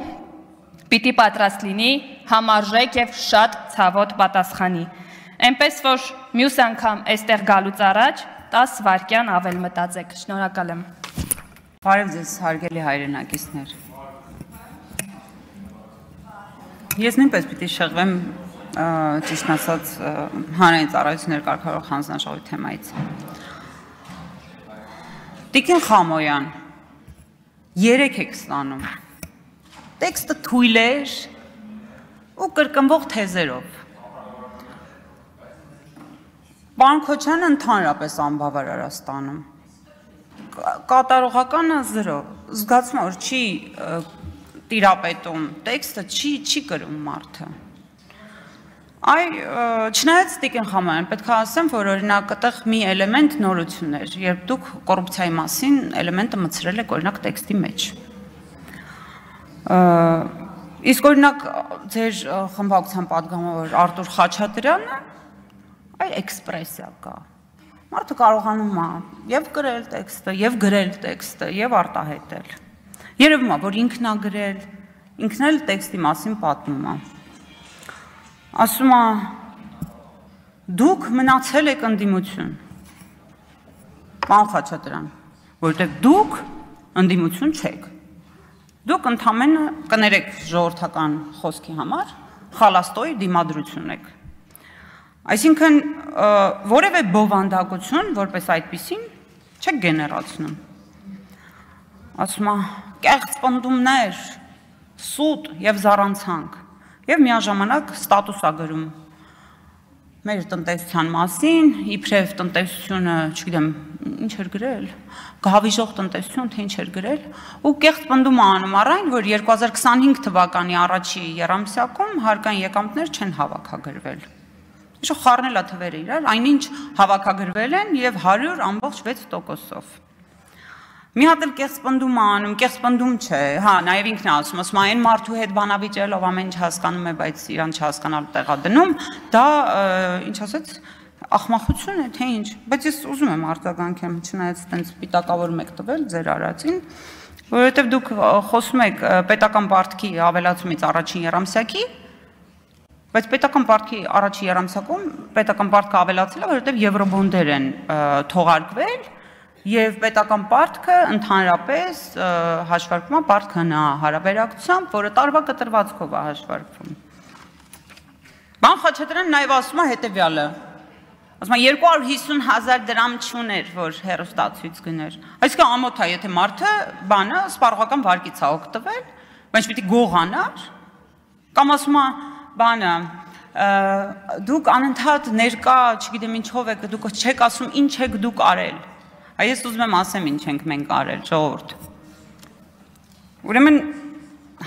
պիտի պատրաստ լինի համարժեք եւ շատ ցավոտ պատասխանի։ Այնպես որ մյուս անգամ այստեղ գալուց առաջ 10 վայրկյան ավել մտածեք։ Շնորհակալ եմ։ Բարև ձեզ, հարգելի հայրենակիցներ։ Ես նույնպես պիտի շեղվեմ ճիշտ ասած հանրային ծառայությունների կարգավորող հանձնաժողովի թեմայից։ Տիկին Խամոյան, 3 եք ստանում։ Տեքստը թույլ էր ու կրկնվող թեզերով։ Պարոն Քոչյանը ընդհանրապես անբավարար է ստանում։ կատարողականը 0։ Զգացում եմ, որ չի տիրապետում տեքստը, չի կրում մարդը։ Այ չնայած Տիկին Խամանյան, պետք է ասեմ, որ օրինակ այդտեղ մի էլեմենտ նորություն էր, երբ դուք կոռուպցիայի մասին էլեմենտը մտցրել եք օրինակ տեքստի մեջ։ Իսկ օրինակ ձեր խմբակցության պատգամավոր Արտուր Խաչատրյանը այ էքսպրեսիա կա։ Մարդը կարողանում է եւ գրել տեքստը, եւ գրել տեքստը, եւ արտահայտել։ Երևում է, որ ինքն է գրել, ինքն էլ տեքստի մասին պատմում է։ Ասում է, դուք մնացել եք ընդդիմություն։ Պարոն Խաչատրյան, որովհետև դուք ընդդիմություն չեք։ Դուք ընդամենը կներեք ժողովրդական խոսքի համար, խալաստոյի դիմադրություն եք։ Այսինքն որևէ բովանդակություն, որպես այդպիսին, չեք գեներացնում։ Ասում է, կեղծ պնդումներ, սուտ եւ զառանցանք, եւ միաժամանակ ստատուս է գրում մեր տնտեսության մասին, իբրև տնտեսությունը, չգիտեմ, ինչ էր գրել, գահավիժող տնտեսություն, թե ինչ էր գրել, ու կեղծ պնդում է անում առայն, որ 2025 թվականի առաջի եռամսյակում հարկային եկամուտներ չեն հավաքագրվել։ Ինչ խառնել է թվերը իրար, այնինչ հավաքագրվել են եւ 100.6%-ով։ Մի հատ էլ կեղծ պնդում է անում, կեղծ պնդում չէ, հա, նաեւ ինքն է ասում, այն մարդու հետ բանավիճելով ամեն ինչ հասկանում է, բայց իրան չհասկանալու տեղա դնում, դա ինչ ասեց, ախմախություն է, թե ինչ, բայց ես ուզում եմ արձագանքեմ, չնայած այդպես պիտակավոր մեկ տվել ձեր արածին, որովհետեւ դուք խոսում եք պետական պարտքի ավելացումից առաջին եռամսյակի, բայց պետական պարտքի առաջին եռամսյակում պետական պարտքը ավելացել է, որովհետեւ եվրոբոնդեր են թողարկվել եւ պետական պարտքը ընդհանրապես հաշվարկվում է պարտքնա հարաբերակցությամբ, որը տարվա կտրվածքով է հաշվարկվում։ Պարոն Խաչատրյանն նաեւ ասում է հետեւյալը. ասում է 250,000 դրամ չուներ, որ հեռուստացույց գներ։ Այսինքն ամոթ է, եթե մարդը բանը սպառողական վարկից է օգտվել, բայց պիտի գողանար, կամ ասում է բանը դուք անընդհատ ներկա, չգիտեմ ինչով եք, դուք չեք ասում ինչ եք դուք արել։ Ես ուզում եմ ասեմ ինչ ենք մենք արել, ժողովուրդ։ Ուրեմն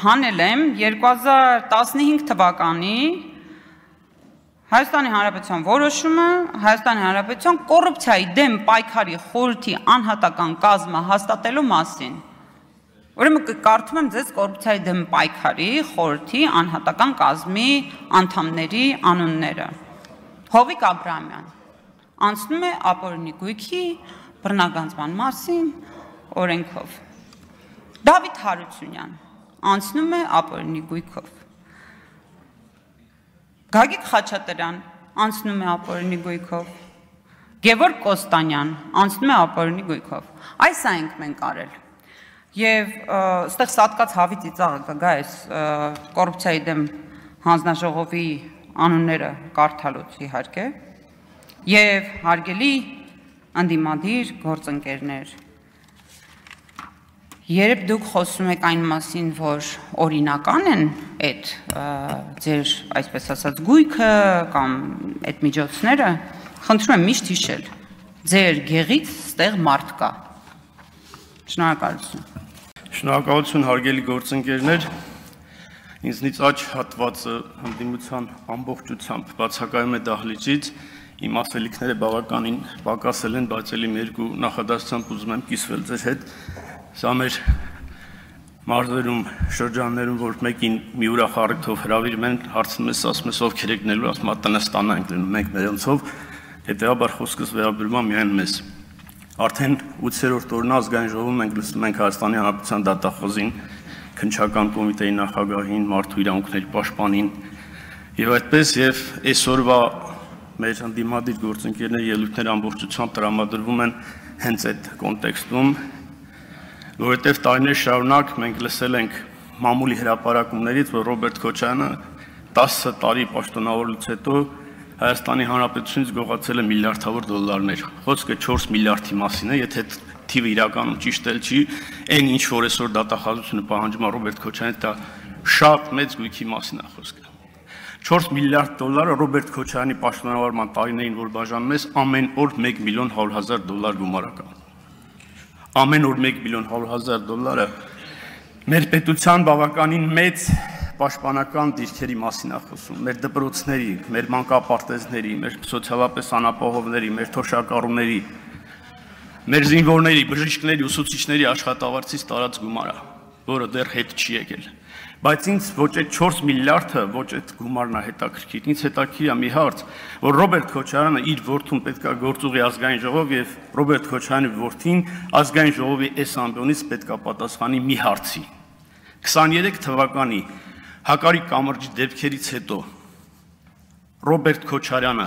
հանել եմ 2015 թվականի Հայաստանի Հանրապետության որոշումը, Հայաստանի Հանրապետության կոռուպցիայի դեմ պայքարի խորհրդի անհատական կազմը հաստատելու մասին։ Ուրեմն կարդում եմ ձեզ կոռուպցիայի դեմ պայքարի խորհրդի անհատական կազմի անդամների անունները։ Հովիկ Աբրահամյան անցնում է ապօրինի գույքի բռնագանձման մասին օրենքով։ Դավիթ Հարությունյան անցնում է ապօրինի գույքով։ Գագիկ Խաչատրյան անցնում է ապօրինի գույքով։ Գևորգ Կոստանյան անցնում է ապօրինի գույքով։ Այս է ենք մենք արել։ Եվ ստեղ սատկած հավի ծիծաղը կգա այս կոռուպցիայի դեմ հանձնաժողովի անունները կարդալուց իհարկե։ Եվ հարգելի անդիմադիր գործընկերներ, երբ դուք խոսում եք այն մասին, որ օրինական են այդ ձեր, այսպես ասած, գույքը կամ այդ միջոցները, խնդրում եմ միշտ հիշել, ձեր գեղից ստեղ մարդ կա։ Շնորհակալություն։ Շնորհակալություն հարգելի գործընկերներ, ինձնից աջ հատվածը ընդդիմության ամբողջությամբ բացակայում է դահլիճից, իմ ասելիքները բավականին պակասել են, բայց ելի մի երկու նախադասությամբ ուզում եմ կիսվել ձեր հետ, սա մեր մարզերում, շրջաններում, որ մեկին մի ուրախ առիթով հրավիրում են, հարցնում ես, ասում ես ովքեր եք նելու, ասում է տնը ստանա ենք լինում, մենք մերոնցով, հետևաբար խոսքս վերաբերում է միայն մեզ։ Արդեն 8-րդ օրն ազգային ժողովում մենք լսում ենք Հայաստանի Հանրապետության դատախազին, քննչական կոմիտեի նախագահին, մարդու իրավունքների պաշտպանին, եւ այդպես եւ այսօրվա մեր ընդդիմադիր գործընկերների ելույթները ամբողջությամբ տրամադրվում են հենց այդ կոնտեքստում, որովհետեւ տարիներ շարունակ մենք լսել ենք մամուլի հրապարակումներից, որ Ռոբերտ Քոչարյանը 10 տարի պաշտոնավորելուց հետո Հայաստանի Հանրապետությունից գողացել է միլիարդավոր դոլարներ։ Խոսքը 4 միլիարդի մասին է, եթե թիվը իրականում ճիշտ էլ չի, այն ինչ որ այսօր դատախազությունը պահանջում է Ռոբերտ Քոչարյանի, դա շատ մեծ գույքի մասին է խոսքը։ 4 միլիարդ դոլարը Ռոբերտ Քոչարյանի պաշտոնավորման տարիներին, որ բաժանում ես, ամեն օր 1.100.000 դոլար գումար կա։ ամեն օր 1 միլիոն 100,000 դոլարը մեր պետության բավականին մեծ պաշտպանական դիրքերի մասին է խոսում, մեր դպրոցների, մեր մանկապարտեզների, մեր սոցիալապես անապահովների, մեր թոշակառուների, մեր զինվորների, բժիշկների, ուսուցիչների աշխատավարձից տարած գումարը, որը դեռ հետ չի եկել։ Բայց ինձ ոչ այդ 4 միլիարդը, ոչ այդ գումարն է հետաքրքիր։ Ինձ հետաքրքիր է մի հարց, որ Ռոբերտ Քոչարյանը իր որդուն պետք է գործուղի ազգային ժողով եւ Ռոբերտ Քոչարյանի որդին ազգային ժողովի այս ամբիոնից պետք է պատասխանի մի հարցի։ 23 թվականի Հակարի կամրջի դեպքերից հետո Ռոբերտ Քոչարյանը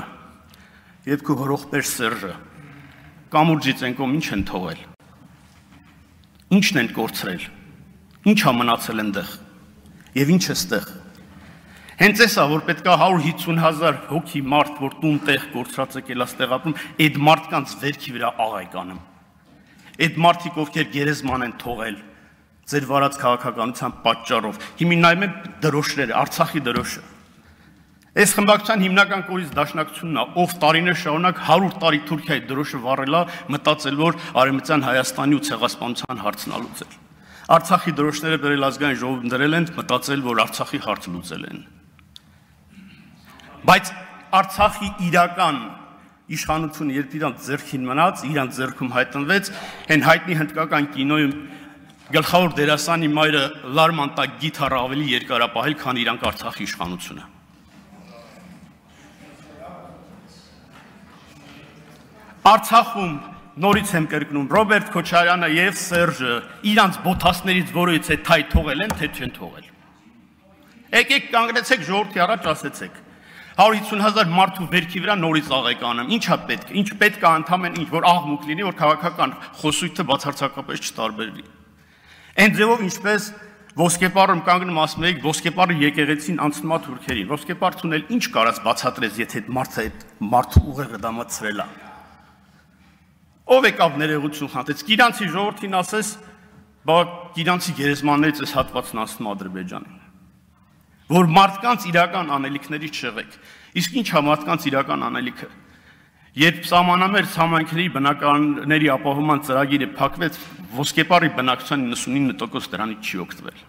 եւ քո հորողբեր Սերժը կամուրջից են կողմ ինչ են թողել։ Ինչն են կորցրել։ Ինչ է մնացել այնտեղ։ Եվ ինչ է ստեղ։ Հենց էսա, որ պետք է 150,000 հոգի մարդ, որ տուն տեղ կորցրած եկել է ստեղ ապրում, այդ մարդկանց վերքի վրա աղ է կանում։ Այդ մարդիկ, ովքեր գերեզման են թողել ձեր վարած քաղաքականության պատճառով։ Հիմա նայում եմ դրոշները, Արցախի դրոշը։ Այս խմբակցության հիմնական կորից դաշնակցությունն է, ով տարիներ շարունակ 100 տարի Թուրքիայի դրոշը վառել է, մտածել որ Արևմտյան Հայաստանի ու ցեղասպանության հարցն է լուծել։ Արցախի դրոշները բերել ազգային ժողովում դրել են, մտածել որ Արցախի հարցը լուծել են։ Բայց Արցախի իրական իշխանությունը երբ իրանց ձեռքին մնաց, իրանց ձեռքում հայտնվեց, այն հայտնի հնդկական կինոյում գլխավոր դերասանի մայրը լարմանտա գիթառը ավելի երկարապահել, քան իրանք Արցախի իշխանությունը։ Արցախում նորից եմ կրկնում, Ռոբերտ Քոչարյանը եւ Սերժը իրանց բոթասներից որից է թայ թողել են, թե չեն թողել։ Եկեք կանգնեցեք ժողովրդի առաջ ասեցեք։ 150,000 մարդու վերքի վրա նորից աղ եք անում։ Ինչա պետք, ինչ պետք է անդամեն ինչ որ աղմուկ լինի, որ քաղաքական խոսույթը բացարձակապես չտարբերվի։ Այն ձևով ինչպես ոսկեպարում կանգնում ասում եք, ոսկեպարը եկեղեցին անցնում է թուրքերին։ Ոսկեպարցուն էլ ինչ կարած բացատրես, եթե այդ մարդու ուղեղը դամացրել է։ Ով եկավ ներողություն խնդրեց, Գիրանցի ժողովրդին ասես, բա Գիրանցի գերեզմաններից այս հատվածն ասում Ադրբեջանին։ Որ մարդկանց իրական անելիքներից շեղեք։ Իսկ ինչ է մարդկանց իրական անելիքը։ Երբ սահմանամերձ համայնքների բնակարանների ապահովման ծրագիրը փակվեց, ոսկեպարի բնակչության 99% դրանից չի օգտվել։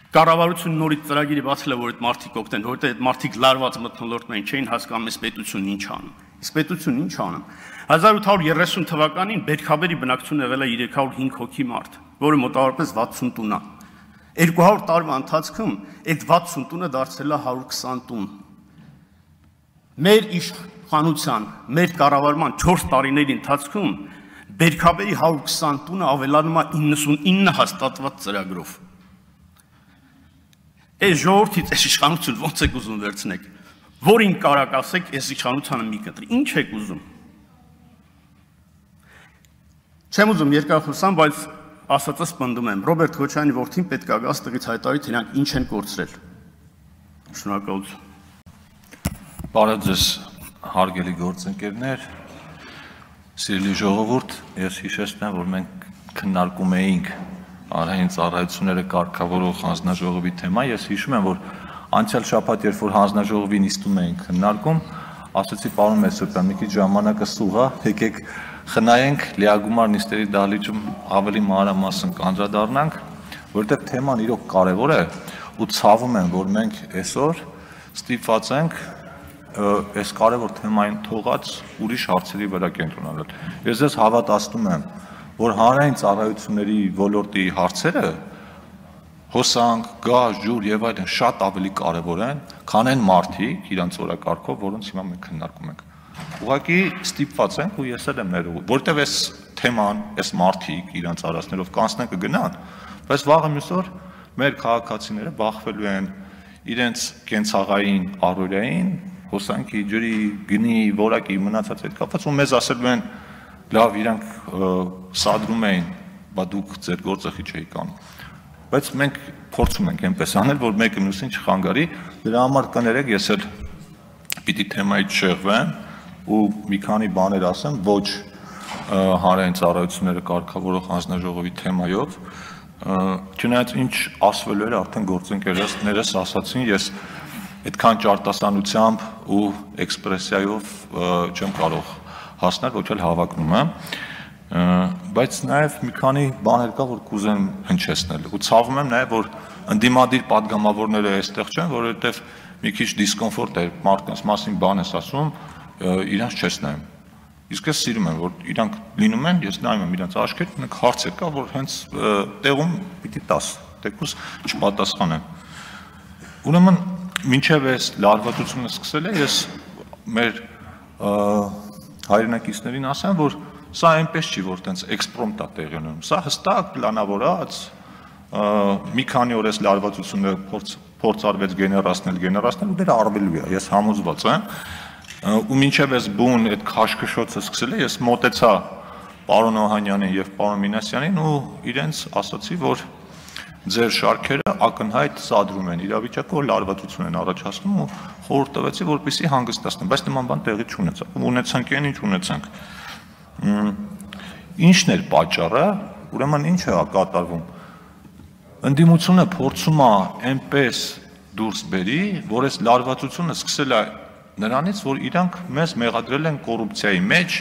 Կառավարությունը նորից ծրագիրը բացել է, որ այդ մարդիկ օգտեն, որովհետեւ այդ մարդիկ լարված մթնոլորտում են, չէին հասկանում, այս պետությունն ինչ անում։ Իսկ պետությունն ինչ անում։ 1830 թվականին Բերքաբերի բնակչությունը եղել է 305 հոգի մարդ, որը մոտավորապես 60 տուն է։ 200 տարվա ընթացքում այդ 60 տունը դարձել է 120 տուն։ Մեր իշխանության, մեր կառավարման 4 տարիների ընթացքում Բերքաբերի 120 տունը ավելանում է 99 հաստատված ծրագրով։ Այս ժողովրդից այս իշխանությունը ոնց եք ուզում վերցնեք, որին կարակ ասեք, այս իշխանությանը մի կտրի, ինչ եք ուզում։ Չեմ ուզում երկար խոսամ, բայց ասածս պնդում եմ, Ռոբերտ Քոչարյանի որդին պետք է գա ստղից հայտարարի, թե իրանք ինչ են կորցրել։ Շնորհակալություն։ Բարև ձեզ, հարգելի գործընկերներ, սիրելի ժողովուրդ, ես հիշեցնեմ, որ մենք քննարկում էինք հանրային ծառայությունները կարգավորող հանձնաժողովի թեմա, ես հիշում եմ, որ անցյալ շաբաթ, երբ որ հանձնաժողովի նիստում էինք քննարկում, ասացի պարոն Մեսրոպյան, մի քիչ ժամանակը սուղ է, եկեք խնայենք լիագումար նիստերի դահլիճում ավելի մանրամասն կանդրադառնանք, որովհետև թեման իրոք կարևոր է ու ցավում եմ, որ մենք այսօր ստիպված ենք այս կարևոր թեմային թողած ուրիշ հարցերի վրա կենտրոնանալ։ Ես ձեզ հավատացնում եմ, որ հանրային ծառայությունների ոլորտի հարցերը հոսանք, գազ, ջուր եւ այլն շատ ավելի կարևոր են, քան այն մարդիկ իրանց օրակարգով, որոնց հիմա մենք քննարկում ենք։ Ուղղակի ստիպված ենք ու ես էլ եմ ներողում, որովհետև այս թեման, այս մարդիկ իրանց արածներով կանցնեն կգնան, բայց վաղը մյուս օր մեր քաղաքացիները բախվելու են իրենց կենցաղային առօրյային, հոսանքի, ջրի, գնի, որակի մնացած այդ կապված ու մեզ ասելու են լավ, իրանք սադրում էին, բա դուք ձեր գործը քիչ էիք անում։ Բայց մենք փորձում ենք այնպես անել, որ մեկը մյուսին չխանգարի, դրա համար կներեք, ես էլ պիտի թեմայից շեղվեմ ու մի քանի բաներ ասեմ, ոչ հանրային ծառայությունները կարգավորող հանձնաժողովի թեմայով, չնայած ինչ ասվելու էր արդեն գործընկերներս ասացին, ես այդքան ճարտասանությամբ ու էքսպրեսիայով չեմ կարող հասնել, ոչ էլ հավակնում եմ։ բայց նաև մի քանի բաներ կա, որ կուզեմ հնչեցնել։ Ու ցավում եմ նաև, որ ընդդիմադիր падգամավորները այստեղ չեն, որովհետև մի քիչ դիսկոմֆորտ է մարդկանց մասին բան ես ասում, իրանց չես նայում։ Իսկ ես սիրում եմ, որ իրանք լինում են, ես նայում եմ իրանց աչքերին, ունենք հարցեր կա, որ հենց տեղում պիտի տաս, թեկուզ չպատասխանեմ։ Ուրեմն մինչև այս լարվածությունը սկսել է, ես մեր հայրենակիցներին ասեմ, որ սա այնպես չի, որ տենց էքսպրոմտ է տեղի ունենում, սա հստակ պլանավորած մի քանի օր այս լարվածությունը փորձ արվեց գեներացնել ու դեռ արվելու է, ես համոզված եմ, ու մինչև այս բուն այդ քաշքշոցը սկսել է, ես մոտեցա պարոն Օհանյանին եւ պարոն Մինասյանին ու իրենց ասացի, որ ձեր շարքերը ակնհայտ սադրում են իրավիճակը, որ լարվածություն են առաջացնում ու խորհուրդ տվեցի, որպեսզի հանգստացնեմ, բայց նման բան տեղի չունեցավ։ Ունեցանք այն, ինչ ունեցանք։ Ինչն էր պատճառը, ուրեմն ինչ է կատարվում։ Ընդդիմությունը փորձում է այնպես դուրս բերի, որ այս լարվածությունը սկսել է նրանից, որ իրանք մեզ մեղադրել են կոռուպցիայի մեջ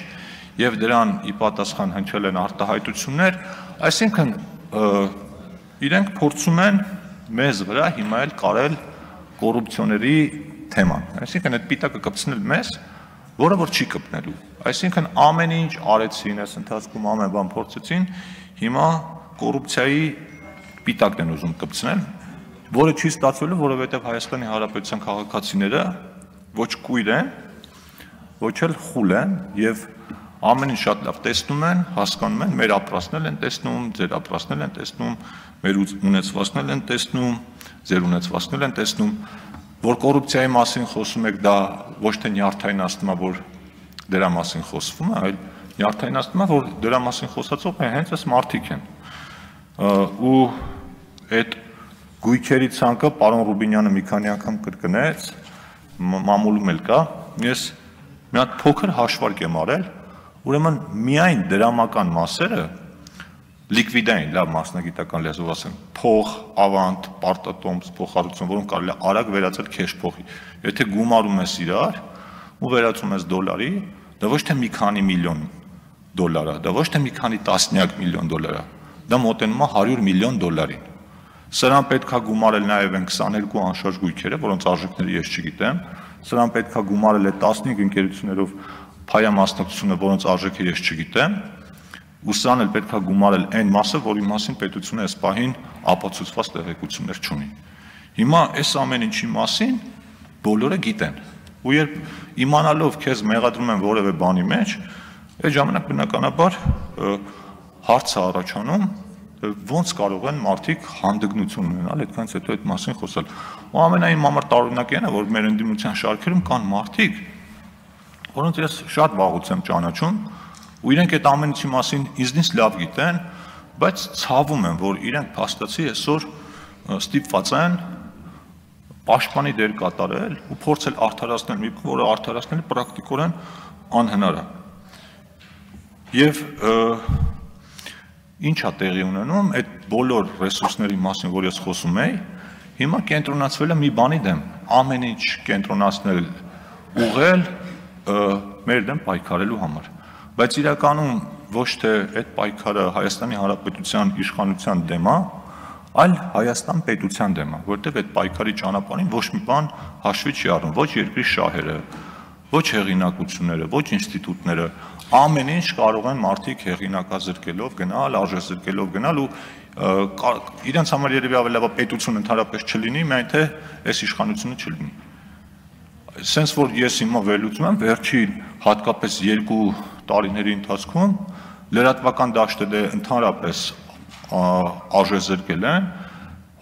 եւ դրան ի պատասխան հնչել են արտահայտություններ, այսինքն իրենք փորձում են մեզ վրա հիմա էլ կարել կոռուպցիոների թեման։ Այսինքն այդ պիտակը կպցնել մեզ, որը որ չի կպնելու։ Այսինքն ամեն ինչ արեցին, այս ընթացքում ամեն բան փորձեցին, հիմա կոռուպցիայի պիտակն են ուզում կպցնել, որը չի ստացվելու, որովհետև Հայաստանի Հանրապետության քաղաքացիները ոչ կույր են, ոչ էլ խուլ են եւ ամեն ինչ շատ լավ տեսնում են, հասկանում են, մեր ապրասնել են տեսնում, ձեր ապրասնել են տեսնում, մեր ունեցվածքնել են տեսնում, ձեր ունեցվածքնել են տեսնում, որ կոռուպցիայի մասին խոսում եք, դա ոչ թե նյարդայնացնում է, որ դրա մասին խոսվում է, այլ նյարդայնացնում է, որ դրա մասին խոսածող հենց այս մարդիկ են։ Ու այդ գույքերի ցանկը պարոն Ռուբինյանը մի քանի անգամ կրկնեց, մամուլում էլ կա, ես մի հատ փոքր հաշվարկ եմ արել, ուրեմն միայն դրամական մասերը լիկվիդային, լավ մասնագիտական լեզվով ասեմ, փող, ավանդ, պարտատոմս, փոխհարություն, որոնք կարելի է արագ վերածել քեշ փողի։ Եթե գումարում ես իրար ու վերածում ես դոլարի, դա ոչ թե մի քանի միլիոն դոլար է, դա ոչ թե մի քանի տասնյակ միլիոն դոլար է, դա մոտենում է 100 միլիոն դոլարին։ Սրան պետք է գումարել նաև այն 22 անշարժ գույքերը, որոնց արժեքները ես չգիտեմ, սրան պետք է գումարել այդ 15 ընկերություններով փայամասնակցությունը, որոնց արժեքը ես չգիտեմ, ու սրան էլ պետք է գումարել այն մասը, որի մասին պետությունը այս պահին ապացուցված տեղեկություններ չունի։ Հիմա այս ամեն ինչի մասին բոլորը գիտեն։ Ու երբ իմանալով քեզ մեղադրում են որևէ բանի մեջ, այդ ժամանակ բնականաբար հարց է առաջանում, ոնց կարող են մարդիկ հանդգնություն ունենալ այդքանից հետո այդ մասին խոսալ։ Ու ամենայն համար տարօրինակն է, որ մեր ընդդիմության շարքերում կան մարդիկ, որոնց ես շատ վաղուց եմ ճանաչում, ու իրենք այդ ամեն ինչի մասին ինձնից լավ գիտեն, բայց ցավում են, որ իրենք փաստացի այսօր ստիպված են պաշտպանի դեր կատարել ու փորձել արդարացնել մի բան, որը արդարացնելը պրակտիկորեն անհնար է։ Եվ ինչ է տեղի ունենում, այդ բոլոր ռեսուրսների մասին, որ ես խոսում եի, հիմա կենտրոնացվել է մի բանի դեմ, ամեն ինչ կենտրոնացնել, ուղղել մեր դեմ պայքարելու համար։ Բայց իրականում ոչ թե այդ պայքարը Հայաստանի Հանրապետության իշխանության դեմ է, այլ Հայաստան պետության դեմ է, որտեղ այդ պայքարի ճանապարհին ոչ մի բան հաշվի չի առնում, ոչ երկրի շահերը, ոչ հեղինակությունները, ոչ ինստիտուտները, ամեն ինչ կարող են մարդիկ հեղինակազրկելով գնալ, արժեզրկելով գնալ ու իրենց համար երևի ավելի լավ է պետություն ընդհանրապես չլինի, միայն թե այս իշխանությունը չլինի։ Սենց որ ես հիմա վերլուծում եմ, վերջին հատկապես 2 տարիների ընթացքում լրատվական դաշտերը ընդհանրապես արժեզրկել են,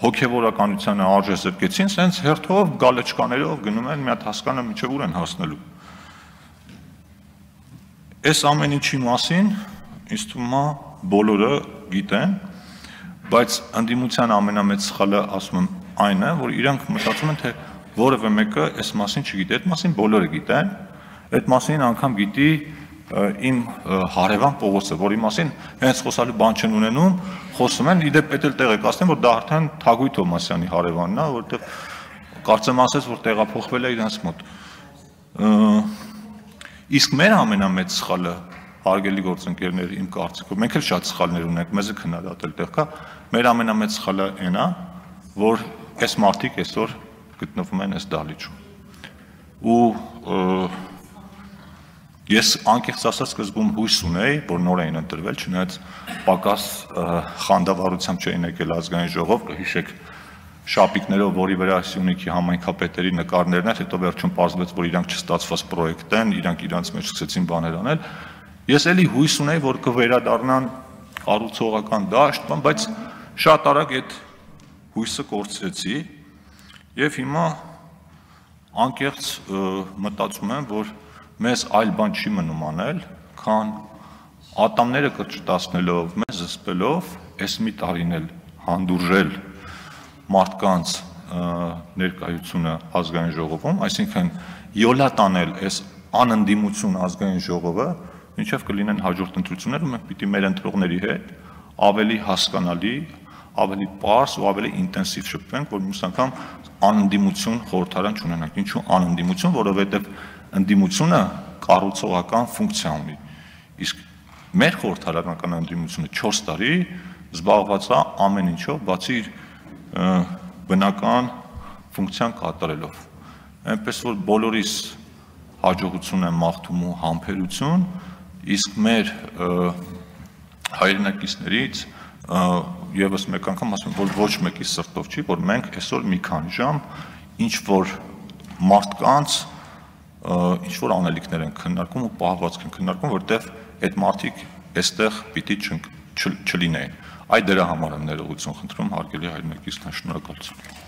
հոգևորականությանը արժեզրկեցին, սենց հերթով գալեչկաներով գնում են, մի հատ հասկանում մինչև ուր են հասնելու։ Այս ամեն ինչի մասին ինձ թվում է բոլորը գիտեն, բայց ընդդիմության ամենամեծ սխալը ասում եմ այն է, որ իրանք մտածում են, թե որևէ մեկը այս մասին չգիտի, այդ մասին բոլորը գիտեն, այդ մասին անգամ գիտի իմ հարևան Պողոսը, որի մասին հենց խոսալու բան չեն ունենում, խոսում են, իդեպ պետք է տեղեկացնեմ, որ դա արդեն Թագուհի Թոմասյանի հարևանն է, որտեղ կարծեմ ասես, որ տեղափոխվել է իրենց մոտ։ Իսկ մեր ամենամեծ սխալը հարգելի գործընկերներ, իմ կարծիքով, մենք էլ շատ սխալներ ունենք, մեզ է քննադատել տեղ կա, մեր ամենամեծ սխալը այն է, որ այս մարդիկ այսօր գտնվում են այս դահլիճում։ Ու ես անկեղծ ասած սկզբում հույս ունեի, որ նոր էին ընտրվել, չնայած պակաս խանդավառությամբ չէին եկել ազգային ժողով, կհիշեք շապիկներով, որի վրա Սյունիքի համայնքապետերի նկարներն էր, հետո վերջում պարզվեց, որ իրանք չստացված պրոյեկտ են, իրանք իրանց մեջ սկսեցին բաներ անել։ Ես էլի հույս ունեի, որ կվերադառնան կառուցողական դաշտ, բայց շատ արագ այդ հույսը կորցրեցի եւ հիմա անկեղծ մտածում եմ, որ մեզ այլ բան չի մնում անել, քան ատամները կրճտացնելով, մեզ զսպելով, այս մի տարին էլ հանդուրժել մարդկանց ներկայությունը ազգային ժողովում, այսինքն յոլա տանել այս անընդդիմություն ազգային ժողովը, մինչև կլինեն հաջորդ ընտրություններ, ու մենք պիտի մեր ընտրողների հետ ավելի հասկանալի, ավելի պարզ ու ավելի ինտենսիվ շփվենք, որ մյուս անգամ անընդդիմություն խորհրդարան չունենանք։ Ինչու անընդդիմություն, որովհետև ընդդիմությունը կառուցողական ֆունկցիա ունի։ Իսկ մեր խորհրդարանական ընդդիմությունը 4 տարի զբաղված է ամեն ինչով, բացի իր բնական ֆունկցիան կատարելով։ Այնպես որ բոլորիս հաջողություն եմ մաղթում ու համբերություն, իսկ մեր հայրենակիցներից եւս մեկ անգամ ասում եմ, որ ոչ մեկի սրտով չի, որ մենք այսօր մի քանի ժամ ինչ որ մարդկանց ինչ որ անելիքներ են քննարկում ու պահվածք են քննարկում, որտեղ այդ մարդիկ այստեղ պիտի չլինեին։ Այդ դրա համար եմ ներողություն խնդրում, հարգելի հայրենակիցներ, շնորհակալություն։